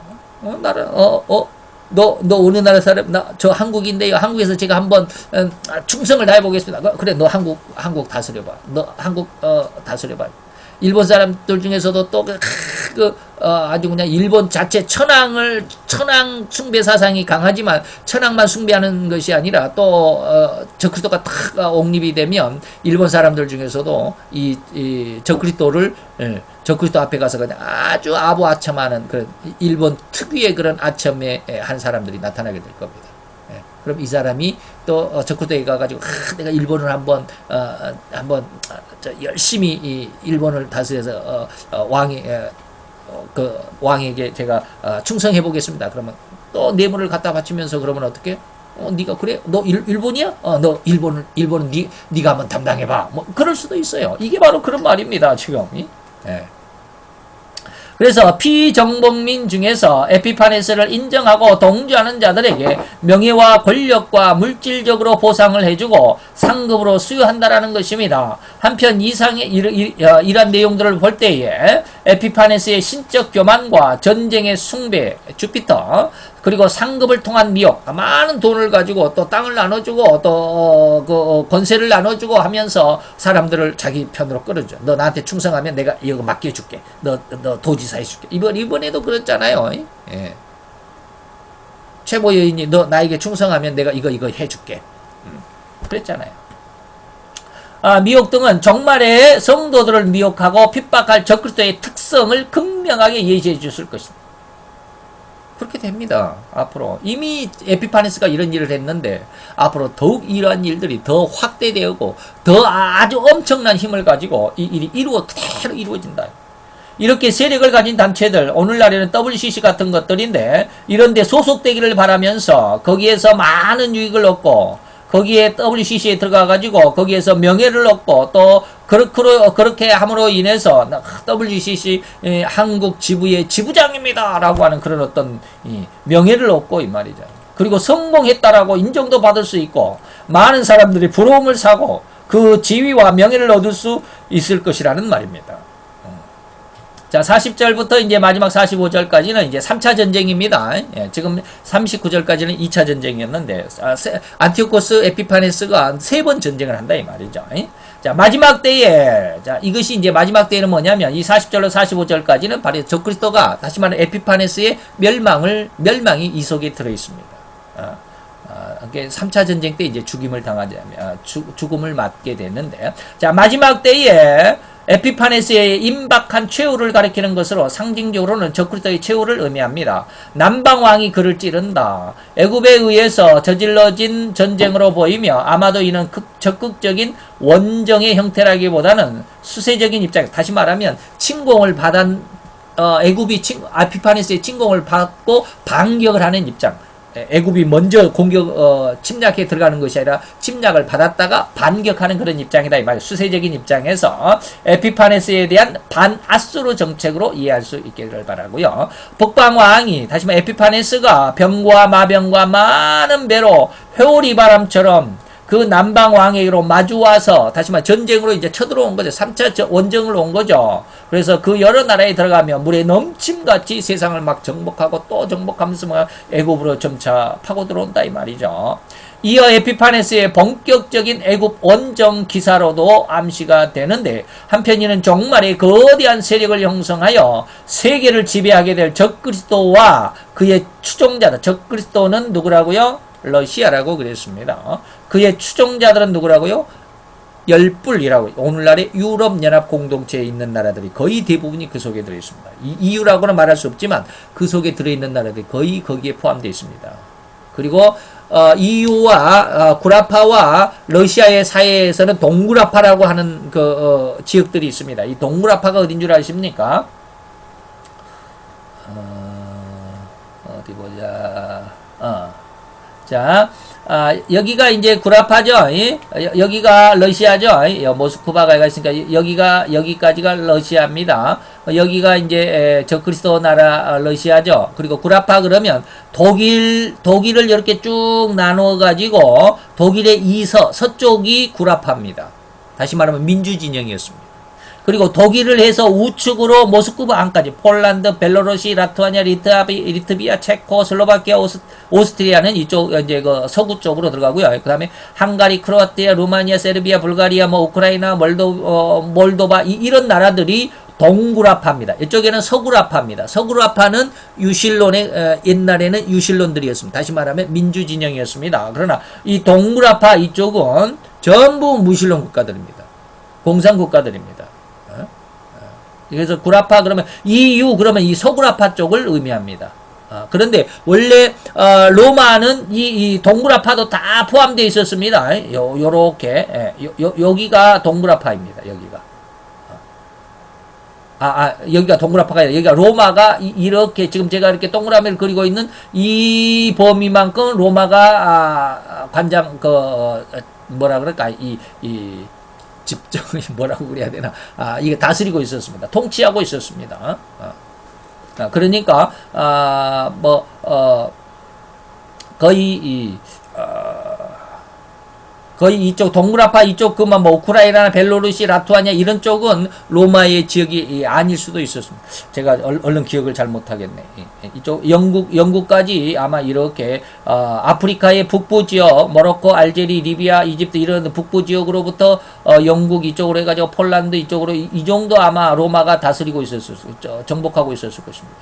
Speaker 1: 너 어느 나라 사람? 나 저 한국인데요. 한국에서 제가 한번 충성을 다해보겠습니다. 그래, 너 한국 다스려봐. 너 한국 다스려봐. 일본 사람들 중에서도 또 아주 그냥 일본 자체 천황 숭배 사상이 강하지만 천황만 숭배하는 것이 아니라 또 적그리스도가 탁 옹립이 되면 일본 사람들 중에서도 이 적그리스도 앞에 가서 그냥 아주 아부아첨하는 그런 일본 특유의 그런 아첨에 한 사람들이 나타나게 될 겁니다. 그럼 이 사람이 또 적그리스도에 가가지고 내가 일본을 한번 열심히 이 일본을 다스려서 왕에게 제가 충성해 보겠습니다. 그러면 또 뇌물을 갖다 바치면서 그러면 어떻게? 네가 그래? 너 일본이야? 너 일본은 네가 한번 담당해봐. 뭐 그럴 수도 있어요. 이게 바로 그런 말입니다. 지금. 그래서 피정복민 중에서 에피파네스를 인정하고 동조하는 자들에게 명예와 권력과 물질적으로 보상을 해주고 상급으로 수여한다라는 것입니다. 한편 이상의 이러한 내용들을 볼 때에 에피파네스의 신적 교만과 전쟁의 숭배, 주피터, 그리고 상급을 통한 미혹, 많은 돈을 가지고 또 땅을 나눠주고 또 권세를 나눠주고 하면서 사람들을 자기 편으로 끌어줘. 너 나한테 충성하면 내가 이거 맡겨줄게. 너 도지사 해줄게. 이번에도 그랬잖아요. 예. 최고 여인이 너 나에게 충성하면 내가 이거 해줄게. 그랬잖아요. 미혹 등은 정말의 성도들을 미혹하고 핍박할 적그리스도의 특성을 극명하게 예시해 줬을 것입니다. 그렇게 됩니다. 앞으로 이미 에피파네스가 이런 일을 했는데 앞으로 더욱 이러한 일들이 더 확대되고 더 아주 엄청난 힘을 가지고 이 일이 그대로 이루어진다. 이렇게 세력을 가진 단체들, 오늘날에는 WCC 같은 것들인데 이런 데 소속되기를 바라면서 거기에서 많은 유익을 얻고 거기에 WCC에 들어가가지고 거기에서 명예를 얻고 또 그렇게 함으로 인해서 WCC 한국 지부의 지부장입니다 라고 하는 그런 어떤 명예를 얻고 이 말이죠. 그리고 성공했다라고 인정도 받을 수 있고 많은 사람들이 부러움을 사고 그 지위와 명예를 얻을 수 있을 것이라는 말입니다. 자, 40절부터 이제 마지막 45절까지는 이제 3차 전쟁입니다. 예, 지금 39절까지는 2차 전쟁이었는데, 안티오코스 에피파네스가 3번 전쟁을 한다, 이 말이죠. 자, 마지막 때에, 자, 이것이 이제 마지막 때에는 뭐냐면, 이 40절로 45절까지는 바로 적그리스도가, 다시 말해 에피파네스의 멸망이 이 속에 들어있습니다. 3차 전쟁 때 이제 죽음을 죽음을 맞게 되는데, 자, 마지막 때에, 에피파네스의 임박한 최후를 가리키는 것으로 상징적으로는 적그리스도의 최후를 의미합니다. 남방왕이 그를 찌른다. 애굽에 의해서 저질러진 전쟁으로 보이며 아마도 이는 적극적인 원정의 형태라기보다는 수세적인 입장, 다시 말하면 침공을 받은 애굽이 에피파네스의 침공을 받고 반격을 하는 입장. 애굽이 먼저 침략에 들어가는 것이 아니라 침략을 받았다가 반격하는 그런 입장이다 이 말이에요. 수세적인 입장에서 에피파네스에 대한 반아수르 정책으로 이해할 수 있기를 바라고요. 북방왕이 다시 말해 에피파네스가 병과 마병과 많은 배로 회오리 바람처럼 그 남방왕에게로 마주와서 다시 말해 전쟁으로 이제 쳐들어온 거죠. 3차 원정을 온 거죠. 그래서 그 여러 나라에 들어가면 물에 넘침같이 세상을 막 정복하고 또 정복하면서 막 애굽으로 점차 파고 들어온다 이 말이죠. 이어 에피파네스의 본격적인 애굽 원정 기사로도 암시가 되는데 한편 이는 종말의 거대한 세력을 형성하여 세계를 지배하게 될 적그리스도와 그의 추종자다. 적그리스도는 누구라고요? 러시아라고 그랬습니다. 그의 추종자들은 누구라고요? 열불이라고. 오늘날의 유럽연합 공동체에 있는 나라들이 거의 대부분이 그 속에 들어있습니다. EU라고는 말할 수 없지만 그 속에 들어있는 나라들이 거의 거기에 포함되어 있습니다. 그리고 EU와 구라파와 러시아의 사이에서는 동구라파라고 하는 지역들이 있습니다. 이 동구라파가 어딘 줄 아십니까? 어디 보자. 자, 여기가 이제 구라파죠. 여기가 러시아죠. 모스크바가 있으니까 여기까지가 러시아입니다. 여기가 이제 적그리스도 나라 러시아죠. 그리고 구라파 그러면 독일을 이렇게 쭉 나누어 가지고 독일의 서쪽이 구라파입니다. 다시 말하면 민주진영이었습니다. 그리고 독일을 해서 우측으로 모스크바 안까지 폴란드, 벨로루시, 라투아니아, 리트비아, 체코, 슬로바키아, 오스트리아는 이쪽 이제 그 서구 쪽으로 들어가고요. 그다음에 헝가리, 크로아티아, 루마니아, 세르비아, 불가리아, 우크라이나, 몰도바 이런 나라들이 동구라파입니다. 이쪽에는 서구라파입니다. 서구라파는 유실론의 옛날에는 유실론들이었습니다. 다시 말하면 민주진영이었습니다. 그러나 이 동구라파 이쪽은 전부 무실론 국가들입니다. 공산 국가들입니다. 그래서 구라파 그러면 EU 그러면 이 서구라파 쪽을 의미합니다. 그런데 원래 로마는 이 동구라파도 다 포함되어 있었습니다. 요렇게 여기가 동구라파입니다. 여기가 동그라파가 아니라 여기가 로마가 이렇게 지금 제가 이렇게 동그라미를 그리고 있는 이 범위만큼 로마가 관장 뭐라 그럴까 이 집정이 뭐라고 그래야 되나 이게 다스리고 있었습니다. 통치하고 있었습니다. 그러니까 거의 거의 이쪽 동그라파 이쪽 그만 뭐 우크라이나나 벨로루시 라투아니아 이런 쪽은 로마의 지역이 아닐 수도 있었습니다. 제가 얼른 기억을 잘 못하겠네. 이쪽 영국까지 아마 이렇게 아프리카의 북부 지역 모로코, 알제리, 리비아, 이집트 이런 북부 지역으로부터 영국 이쪽으로 해가지고 폴란드 이쪽으로 이 정도 아마 로마가 다스리고 있었을 정복하고 있었을 것입니다.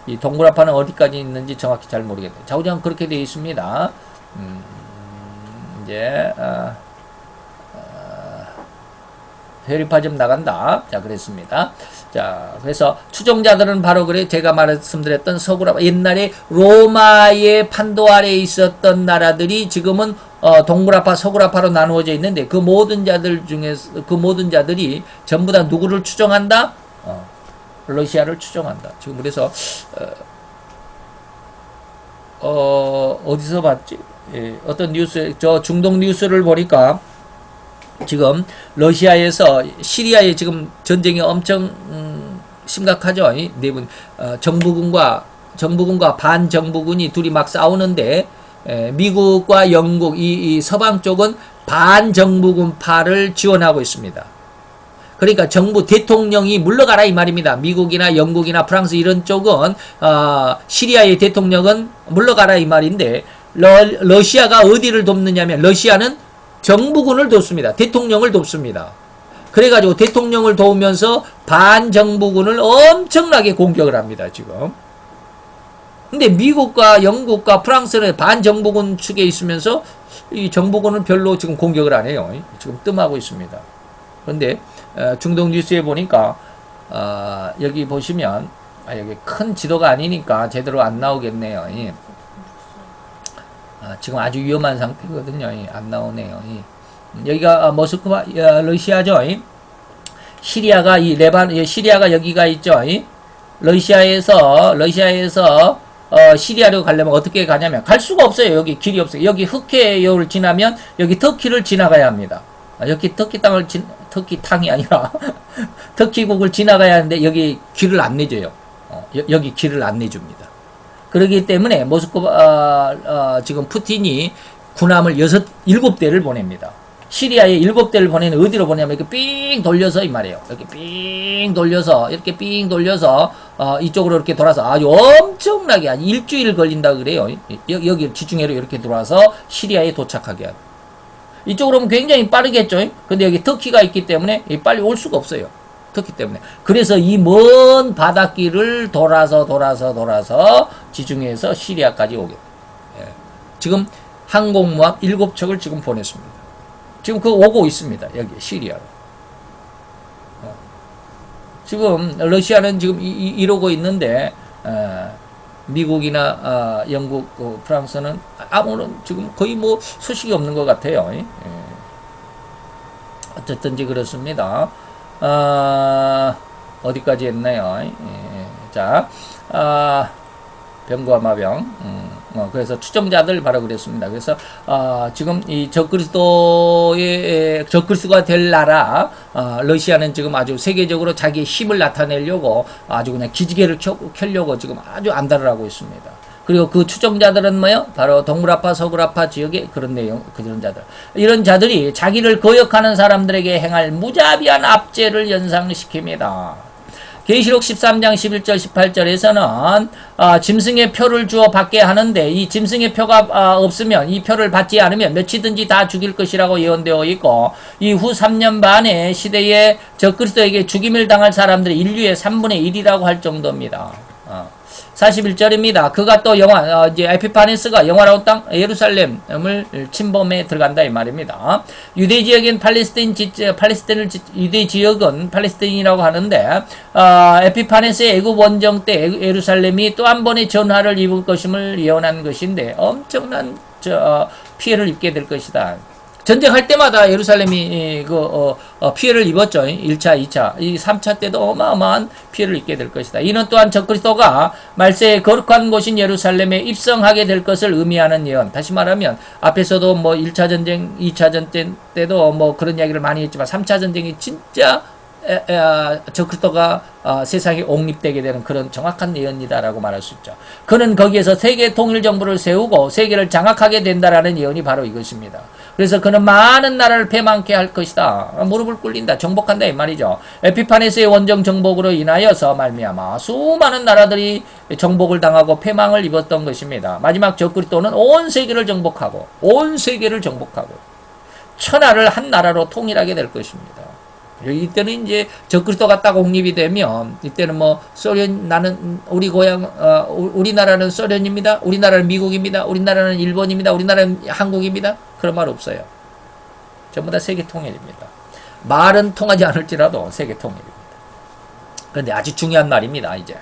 Speaker 1: 이 동그라파는 어디까지 있는지 정확히 잘 모르겠네요. 좌우장 그렇게 되어 있습니다. 이제 회리파 좀 나간다. 자, 그랬습니다. 자, 그래서 추종자들은 바로 그래 제가 말씀드렸던 서구라파 옛날에 로마의 판도 아래에 있었던 나라들이 지금은 동그라파 서구라파로 나누어져 있는데 그 모든 자들 중에서 그 모든 자들이 전부 다 누구를 추종한다? 러시아를 추종한다. 지금 그래서 어디서 봤지? 어떤 뉴스, 저 중동 뉴스를 보니까 지금 러시아에서 시리아에 지금 전쟁이 엄청 심각하죠. 네분 정부군과 반정부군이 둘이 막 싸우는데 미국과 영국 이 서방 쪽은 반정부군파를 지원하고 있습니다. 그러니까 정부 대통령이 물러가라 이 말입니다. 미국이나 영국이나 프랑스 이런 쪽은 시리아의 대통령은 물러가라 이 말인데 러시아가 어디를 돕느냐면 러시아는 정부군을 돕습니다. 대통령을 돕습니다. 그래가지고 대통령을 도우면서 반정부군을 엄청나게 공격을 합니다. 지금. 근데 미국과 영국과 프랑스는 반정부군 측에 있으면서 이 정부군은 별로 지금 공격을 안 해요. 지금 뜸하고 있습니다. 그런데 중동 뉴스에 보니까 여기 보시면 여기 큰 지도가 아니니까 제대로 안 나오겠네요. 지금 아주 위험한 상태거든요. 안 나오네요. 여기가 모스크바 러시아죠. 시리아가 시리아가 여기가 있죠. 러시아에서 시리아로 가려면 어떻게 가냐면 갈 수가 없어요. 여기 길이 없어요. 여기 흑해요를 지나면 여기 터키를 지나가야 합니다. 여기 터키 땅이 아니라 터키국을 지나가야 하는데 여기 길을 안 내줘요. 여기 길을 안 내줍니다. 그렇기 때문에 모스크바 지금 푸틴이 군함을 7대를 보냅니다. 시리아에 7대를 보내는 어디로 보내냐면 이렇게 삥 돌려서 이 말이에요. 이렇게 삥 돌려서 이쪽으로 이렇게 돌아서 아주 엄청나게 한 일주일 걸린다 그래요. 여기 지중해로 이렇게 돌아서 시리아에 도착하게 하고. 이쪽으로 오면 굉장히 빠르겠죠. 근데 여기 터키가 있기 때문에 빨리 올 수가 없어요. 터키 때문에. 그래서 이 먼 바닷길을 돌아서 지중해에서 시리아까지 오게. 지금 항공모함 7척을 지금 보냈습니다. 지금 오고 있습니다. 여기 시리아로. 지금 러시아는 지금 이러고 있는데 미국이나 영국, 프랑스는 아무런 지금 거의 뭐 소식이 없는 것 같아요. 어쨌든지 그렇습니다. 어디까지 했나요? 자, 병과 마병. 그래서 추종자들 바로 그랬습니다. 그래서 지금 이 적그리스도가 될 나라 러시아는 지금 아주 세계적으로 자기의 힘을 나타내려고 아주 그냥 기지개를 켜려고 지금 아주 안달을 하고 있습니다. 그리고 그 추종자들은 뭐요? 바로 동그라파, 서구라파 지역의 그런 자들. 이런 자들이 자기를 거역하는 사람들에게 행할 무자비한 압제를 연상시킵니다. 계시록 13장 11절 18절에서는 짐승의 표를 주어 받게 하는데 이 짐승의 표가 없으면 이 표를 받지 않으면 몇이든지 다 죽일 것이라고 예언되어 있고 이후 3년 반의 시대에 적그리스도에게 죽임을 당할 사람들이 인류의 3분의 1이라고 할 정도입니다. 41절입니다. 그가 또 이제 에피파네스가 영화로운 땅 예루살렘을 침범해 들어간다 이 말입니다. 유대 지역인 유대 지역은 팔레스틴이라고 하는데 에피파네스의 애굽 원정 때 예루살렘이 또 한 번의 전화를 입을 것임을 예언한 것인데 엄청난 피해를 입게 될 것이다. 전쟁할 때마다 예루살렘이 피해를 입었죠. 1차, 2차. 이 3차 때도 어마어마한 피해를 입게 될 것이다. 이는 또한 적그리스도가 말세에 거룩한 곳인 예루살렘에 입성하게 될 것을 의미하는 예언. 다시 말하면 앞에서도 뭐 1차 전쟁, 2차 전쟁 때도 뭐 그런 이야기를 많이 했지만 3차 전쟁이 진짜 적그리스도가 세상에 옹립되게 되는 그런 정확한 예언이다라고 말할 수 있죠. 그는 거기에서 세계 통일 정부를 세우고 세계를 장악하게 된다라는 예언이 바로 이것입니다. 그래서 그는 많은 나라를 패망케 할 것이다. 무릎을 꿇린다. 정복한다 이 말이죠. 에피파네스의 원정 정복으로 인하여서 말미암아 수많은 나라들이 정복을 당하고 패망을 입었던 것입니다. 마지막 적그리스도는 온 세계를 정복하고 천하를 한 나라로 통일하게 될 것입니다. 이때는 이제 적그리스도가 딱 옹립이 되면 이때는 뭐 소련 나는 우리 고향 우리나라는 소련입니다. 우리나라는 미국입니다. 우리나라는 일본입니다. 우리나라는 한국입니다. 그런 말 없어요. 전부 다 세계 통일입니다. 말은 통하지 않을지라도 세계 통일입니다. 그런데 아주 중요한 말입니다. 이제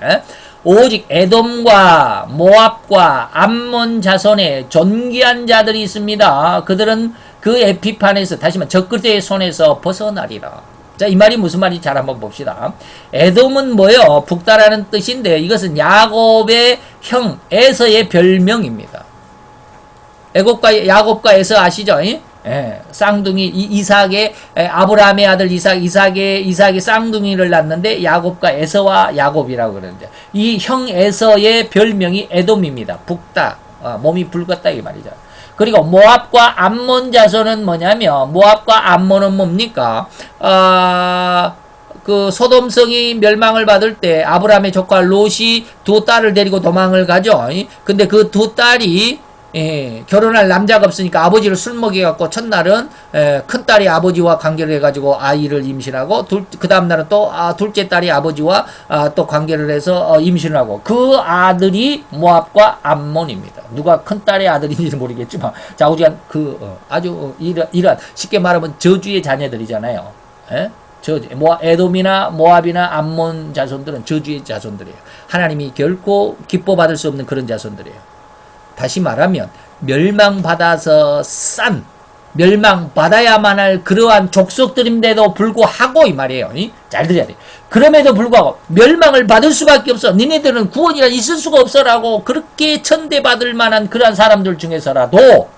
Speaker 1: 오직 에돔과 모압과 암몬 자손의 존귀한 자들이 있습니다. 그들은 그 에피판에서 다시 말해 적그리스도의 손에서 벗어나리라. 자, 이 말이 무슨 말인지 잘 한번 봅시다. 에돔은 뭐예요? 북다라는 뜻인데 이것은 야곱의 형 에서의 별명입니다. 야곱과 에서 아시죠? 예, 쌍둥이 이삭의 아브라함의 아들 이삭의 쌍둥이를 낳는데 야곱과 에서와 야곱이라고 그러는데 이 형 에서의 별명이 에돔입니다. 북다, 몸이 붉었다 이 말이죠. 그리고 모압과 암몬 자손은 뭐냐면 모압과 암몬은 뭡니까? 그 소돔성이 멸망을 받을 때 아브라함의 조카 롯이 두 딸을 데리고 도망을 가죠. 근데 그 두 딸이 결혼할 남자가 없으니까 아버지를 술 먹여갖고 첫날은 큰딸이 아버지와 관계를 해가지고 아이를 임신하고 그 다음날은 또 둘째 딸이 아버지와 또 관계를 해서 임신을 하고 그 아들이 모압과 암몬입니다. 누가 큰딸의 아들인지는 모르겠지만 자 우리가 아주 이러한 쉽게 말하면 저주의 자녀들이잖아요. 저주. 에돔이나 모압이나 암몬 자손들은 저주의 자손들이에요. 하나님이 결코 기뻐받을 수 없는 그런 자손들이에요. 다시 말하면 멸망받아서 멸망받아야만 할 그러한 족속들인데도 불구하고 이 말이에요. 잘 들어야 돼. 그럼에도 불구하고 멸망을 받을 수밖에 없어. 니네들은 구원이란 있을 수가 없어라고 그렇게 천대받을 만한 그러한 사람들 중에서라도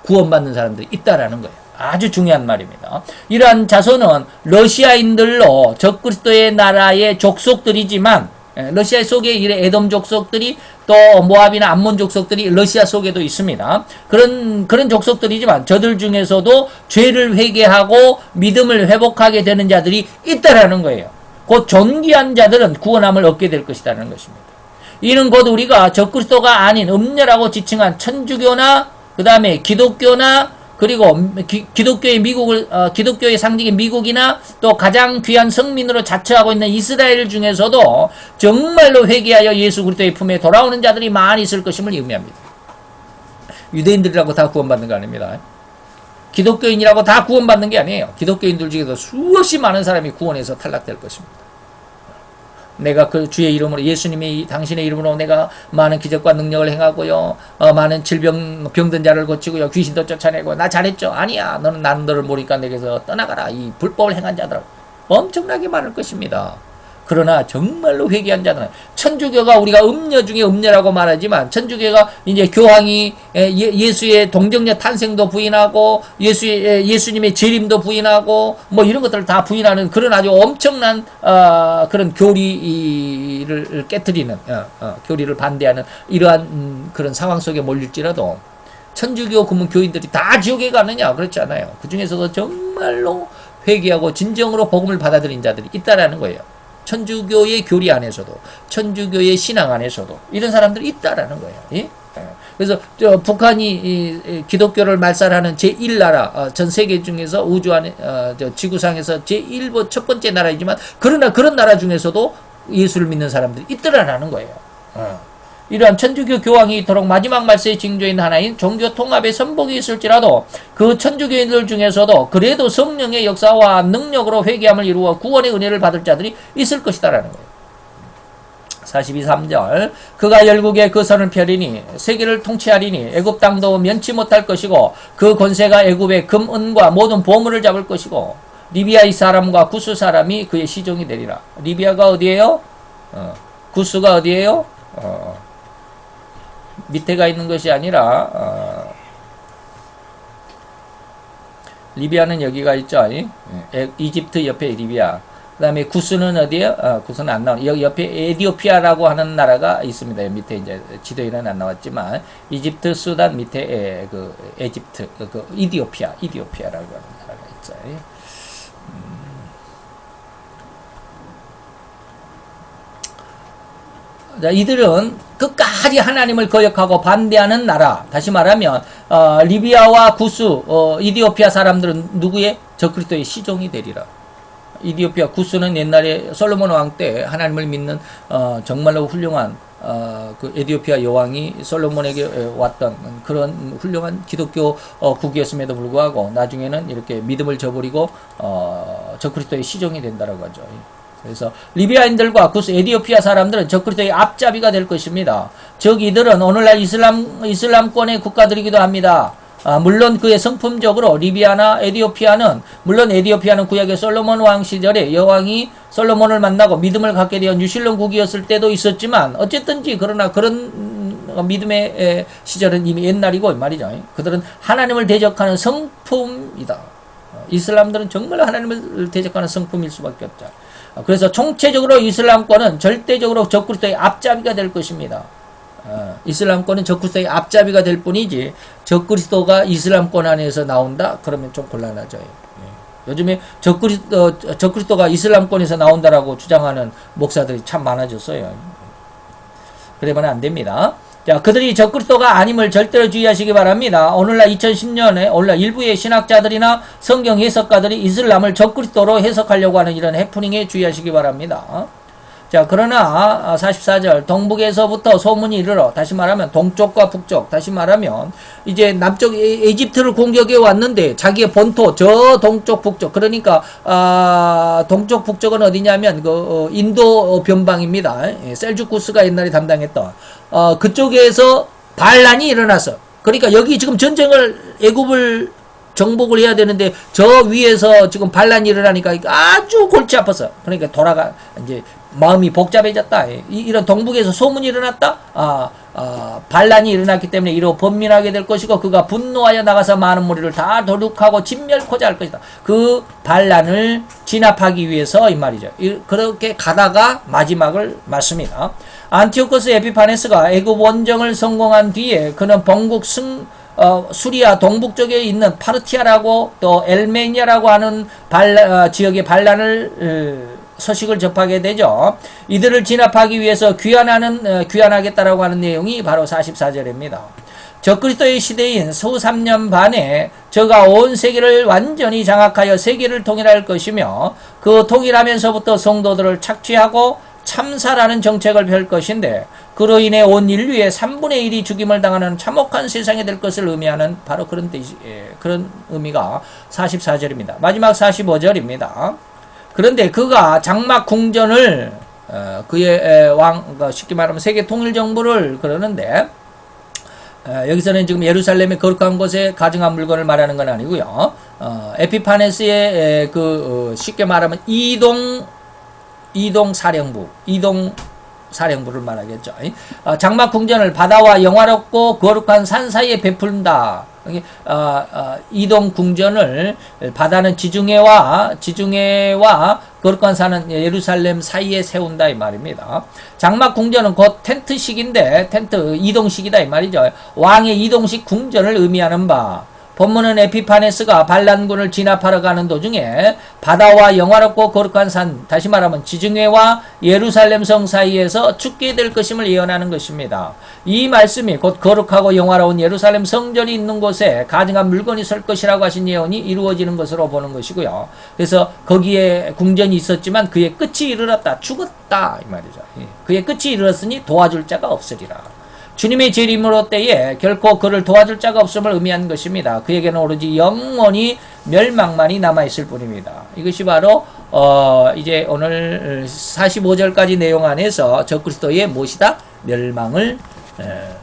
Speaker 1: 구원받는 사람들이 있다라는 거예요. 아주 중요한 말입니다. 이러한 자손은 러시아인들로 적그리스도의 나라의 족속들이지만 러시아 속에 이래 에돔 족속들이 또 모압이나 암몬 족속들이 러시아 속에도 있습니다. 그런 족속들이지만 저들 중에서도 죄를 회개하고 믿음을 회복하게 되는 자들이 있다라는 거예요. 곧 존귀한 자들은 구원함을 얻게 될 것이라는 것입니다. 이는 곧 우리가 적그리스도가 아닌 음녀라고 지칭한 천주교나 그 다음에 기독교나 그리고 기독교의 상징인 미국이나 또 가장 귀한 성민으로 자처하고 있는 이스라엘 중에서도 정말로 회개하여 예수 그리스도의 품에 돌아오는 자들이 많이 있을 것임을 의미합니다. 유대인들이라고 다 구원받는 거 아닙니다. 기독교인이라고 다 구원받는 게 아니에요. 기독교인들 중에서 수없이 많은 사람이 구원에서 탈락될 것입니다. 내가 그 주의 이름으로 예수님이 당신의 이름으로 내가 많은 기적과 능력을 행하고요. 많은 병든 자를 고치고요. 귀신도 쫓아내고 나 잘했죠? 아니야. 나는 너를 모르니까 내게서 떠나가라. 이 불법을 행한 자들 엄청나게 많을 것입니다. 그러나 정말로 회개한 자는 천주교가 우리가 음녀 중에 음녀라고 말하지만 천주교가 이제 교황이 예수의 동정녀 탄생도 부인하고 예수님의 재림도 부인하고 뭐 이런 것들을 다 부인하는 그런 아주 엄청난 그런 교리를 깨뜨리는 교리를 반대하는 이러한 그런 상황 속에 몰릴지라도 천주교 그러면 교인들이 다 지옥에 가느냐? 그렇지 않아요. 그 중에서도 정말로 회개하고 진정으로 복음을 받아들인 자들이 있다라는 거예요. 천주교의 교리 안에서도 천주교의 신앙 안에서도 이런 사람들이 있다라는 거예요. 예? 그래서 북한이 기독교를 말살하는 제1나라 전 세계 중에서 우주 안에 지구상에서 제1번 첫 번째 나라이지만 그러나 그런 나라 중에서도 예수를 믿는 사람들이 있더라라는 거예요. 이러한 천주교 교황이 이토록 마지막 말세의 징조인 하나인 종교 통합의 선복이 있을지라도 그 천주교인들 중에서도 그래도 성령의 역사와 능력으로 회개함을 이루어 구원의 은혜를 받을 자들이 있을 것이다라는 거예요. 42, 3절 그가 열국에 그 선을 펴리니 세계를 통치하리니 애굽 땅도 면치 못할 것이고 그 권세가 애굽의 금, 은과 모든 보물을 잡을 것이고 리비아의 사람과 구스 사람이 그의 시종이 되리라. 리비아가 어디예요? 구스가 어디예요? 밑에가 있는 것이 아니라 리비아는 여기가 있죠. 이집트 옆에 리비아. 그 다음에 구스는 어디에요? 구스는 안 나오네. 여기 옆에 에디오피아라고 하는 나라가 있습니다. 밑에 이제 지도에는 안 나왔지만, 이집트, 수단 밑에 그 에집트, 그 이디오피아라고 하는 나라가 있죠. 자, 이들은 끝까지 하나님을 거역하고 반대하는 나라. 다시 말하면 리비아와 구스, 이디오피아 사람들은 누구의? 적그리스도의 시종이 되리라. 이디오피아 구스는 옛날에 솔로몬 왕 때 하나님을 믿는 정말로 훌륭한 그 에디오피아 여왕이 솔로몬에게 왔던 그런 훌륭한 기독교 국이었음에도 불구하고 나중에는 이렇게 믿음을 저버리고 적그리스도의 시종이 된다라고 하죠. 그래서 리비아인들과 구스 에디오피아 사람들은 적그리스도의 앞잡이가 될 것입니다. 즉 이들은 오늘날 이슬람권의 국가들이기도 합니다. 물론 그의 성품적으로 리비아나 에디오피아는, 물론 에디오피아는 구약의 솔로몬 왕 시절에 여왕이 솔로몬을 만나고 믿음을 갖게 되어 유실론국이었을 때도 있었지만, 어쨌든지 그러나 그런 믿음의 시절은 이미 옛날이고 말이죠. 그들은 하나님을 대적하는 성품이다. 이슬람들은 정말 하나님을 대적하는 성품일 수밖에 없죠. 그래서 총체적으로 이슬람권은 절대적으로 적그리스도의 앞잡이가 될 것입니다. 이슬람권은 적그리스도의 앞잡이가 될 뿐이지 적그리스도가 이슬람권 안에서 나온다? 그러면 좀 곤란하죠. 요즘에 적그리스도가 이슬람권에서 나온다라고 주장하는 목사들이 참 많아졌어요. 그러면 안 됩니다. 자, 그들이 적그리스도가 아님을 절대로 주의하시기 바랍니다. 오늘날 2010년에 오늘날 일부의 신학자들이나 성경 해석가들이 이슬람을 적그리스도로 해석하려고 하는 이런 해프닝에 주의하시기 바랍니다. 자, 그러나 44절 동북에서부터 소문이 이르러, 다시 말하면 동쪽과 북쪽, 다시 말하면 이제 남쪽 이집트를 공격해 왔는데 자기의 본토 저 동쪽 북쪽, 그러니까 동쪽 북쪽은 어디냐면 그 인도 변방입니다. 셀주쿠스가 옛날에 담당했던 그쪽에서 반란이 일어났어. 그러니까 여기 지금 전쟁을 애굽을 정복을 해야 되는데 저 위에서 지금 반란이 일어나니까 아주 골치 아팠어. 그러니까 이제 마음이 복잡해졌다. 이런 동북에서 소문이 일어났다. 반란이 일어났기 때문에 이로 번민하게 될 것이고 그가 분노하여 나가서 많은 무리를 다 도륙하고 진멸코자 할 것이다. 그 반란을 진압하기 위해서 이 말이죠. 그렇게 가다가 마지막을 맞습니다. 안티오코스 에피파네스가 애굽 원정을 성공한 뒤에 그는 번국 수리아 동북쪽에 있는 파르티아라고 또 엘메니아라고 하는 지역의 반란을 소식을 접하게 되죠. 이들을 진압하기 위해서 귀환하겠다라고 하는 내용이 바로 44절입니다. 적그리스도의 시대인 후 3년 반에 저가 온 세계를 완전히 장악하여 세계를 통일할 것이며 그 통일하면서부터 성도들을 착취하고 참사라는 정책을 펼 것인데 그로 인해 온 인류의 3분의 1이 죽임을 당하는 참혹한 세상이 될 것을 의미하는 바로 그런 그런 의미가 44절입니다. 마지막 45절입니다. 그런데 그가 장막 궁전을 그의 쉽게 말하면 세계 통일 정부를 그러는데 여기서는 지금 예루살렘의 거룩한 곳에 가증한 물건을 말하는 건 아니고요. 에피파네스의 쉽게 말하면 이동 사령부를 말하겠죠. 장막 궁전을 바다와 영화롭고 거룩한 산 사이에 베푼다. 이동 궁전을 바다는 지중해와 거룩한 산은 예루살렘 사이에 세운다 이 말입니다. 장막 궁전은 곧 텐트식인데 이동식이다 이 말이죠. 왕의 이동식 궁전을 의미하는 바. 본문은 에피파네스가 반란군을 진압하러 가는 도중에 바다와 영화롭고 거룩한 산, 다시 말하면 지중해와 예루살렘 성 사이에서 죽게 될 것임을 예언하는 것입니다. 이 말씀이 곧 거룩하고 영화로운 예루살렘 성전이 있는 곳에 가증한 물건이 설 것이라고 하신 예언이 이루어지는 것으로 보는 것이고요. 그래서 거기에 궁전이 있었지만 그의 끝이 이르렀다. 죽었다 이 말이죠. 그의 끝이 이르렀으니 도와줄 자가 없으리라. 주님의 재림으로 때에 결코 그를 도와줄 자가 없음을 의미하는 것입니다. 그에게는 오로지 영원히 멸망만이 남아있을 뿐입니다. 이것이 바로 이제 오늘 45절까지 내용 안에서 적그리스도의 무엇이다? 멸망을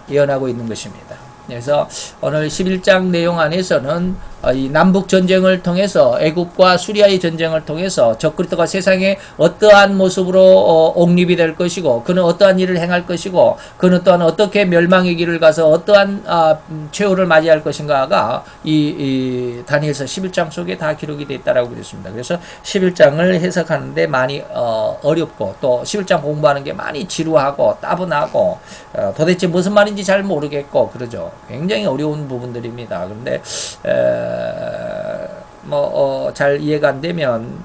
Speaker 1: 예언하고 있는 것입니다. 그래서 오늘 11장 내용 안에서는 이 남북 전쟁을 통해서 애굽과 수리아의 전쟁을 통해서 적그리스도가 세상에 어떠한 모습으로 옹립이 될 것이고 그는 어떠한 일을 행할 것이고 그는 또한 어떻게 멸망의 길을 가서 어떠한 최후를 맞이할 것인가가 이 다니엘서 11장 속에 다 기록이 되어 있다라고 그랬습니다. 그래서 11장을 해석하는데 많이 어렵고 또 11장 공부하는 게 많이 지루하고 따분하고 도대체 무슨 말인지 잘 모르겠고 그러죠. 굉장히 어려운 부분들입니다. 그런데 잘 이해가 안 되면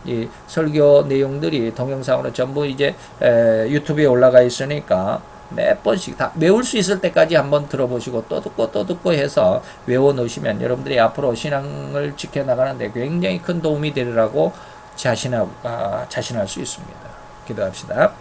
Speaker 1: 이 설교 내용들이 동영상으로 전부 이제 유튜브에 올라가 있으니까 몇 번씩 다 외울 수 있을 때까지 한번 들어보시고 또 듣고 해서 외워 놓으시면 여러분들이 앞으로 신앙을 지켜나가는데 굉장히 큰 도움이 되리라고 자신할 수 있습니다. 기도합시다.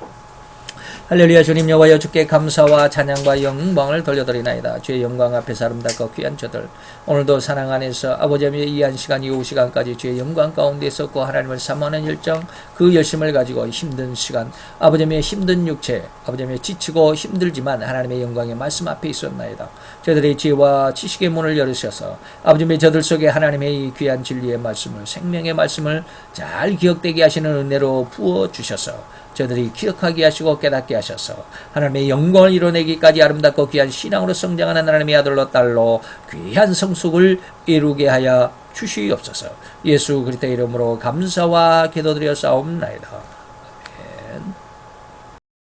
Speaker 1: 할렐루야. 주님 여호와여, 주께 감사와 찬양과 영광을 돌려드리나이다. 주의 영광 앞에서 아름답고 귀한 저들, 오늘도 사랑 안에서 아버지의 이한 시간 이후 시간까지 주의 영광 가운데 있었고 하나님을 사모하는 열정, 그 열심을 가지고 힘든 시간, 아버지의 힘든 육체, 아버지의 지치고 힘들지만 하나님의 영광의 말씀 앞에 있었나이다. 저들의 지혜와 지식의 문을 열으셔서 아버지의 저들 속에 하나님의 이 귀한 진리의 말씀을, 생명의 말씀을 잘 기억되게 하시는 은혜로 부어주셔서 저들이 기억하게 하시고 깨닫게 하셔서 하나님의 영광을 이뤄내기까지 아름답고 귀한 신앙으로 성장하는 하나님의 아들로 딸로 귀한 성숙을 이루게 하여 주시옵소서. 예수 그리스도의 이름으로 감사와 기도드려 싸움나이다.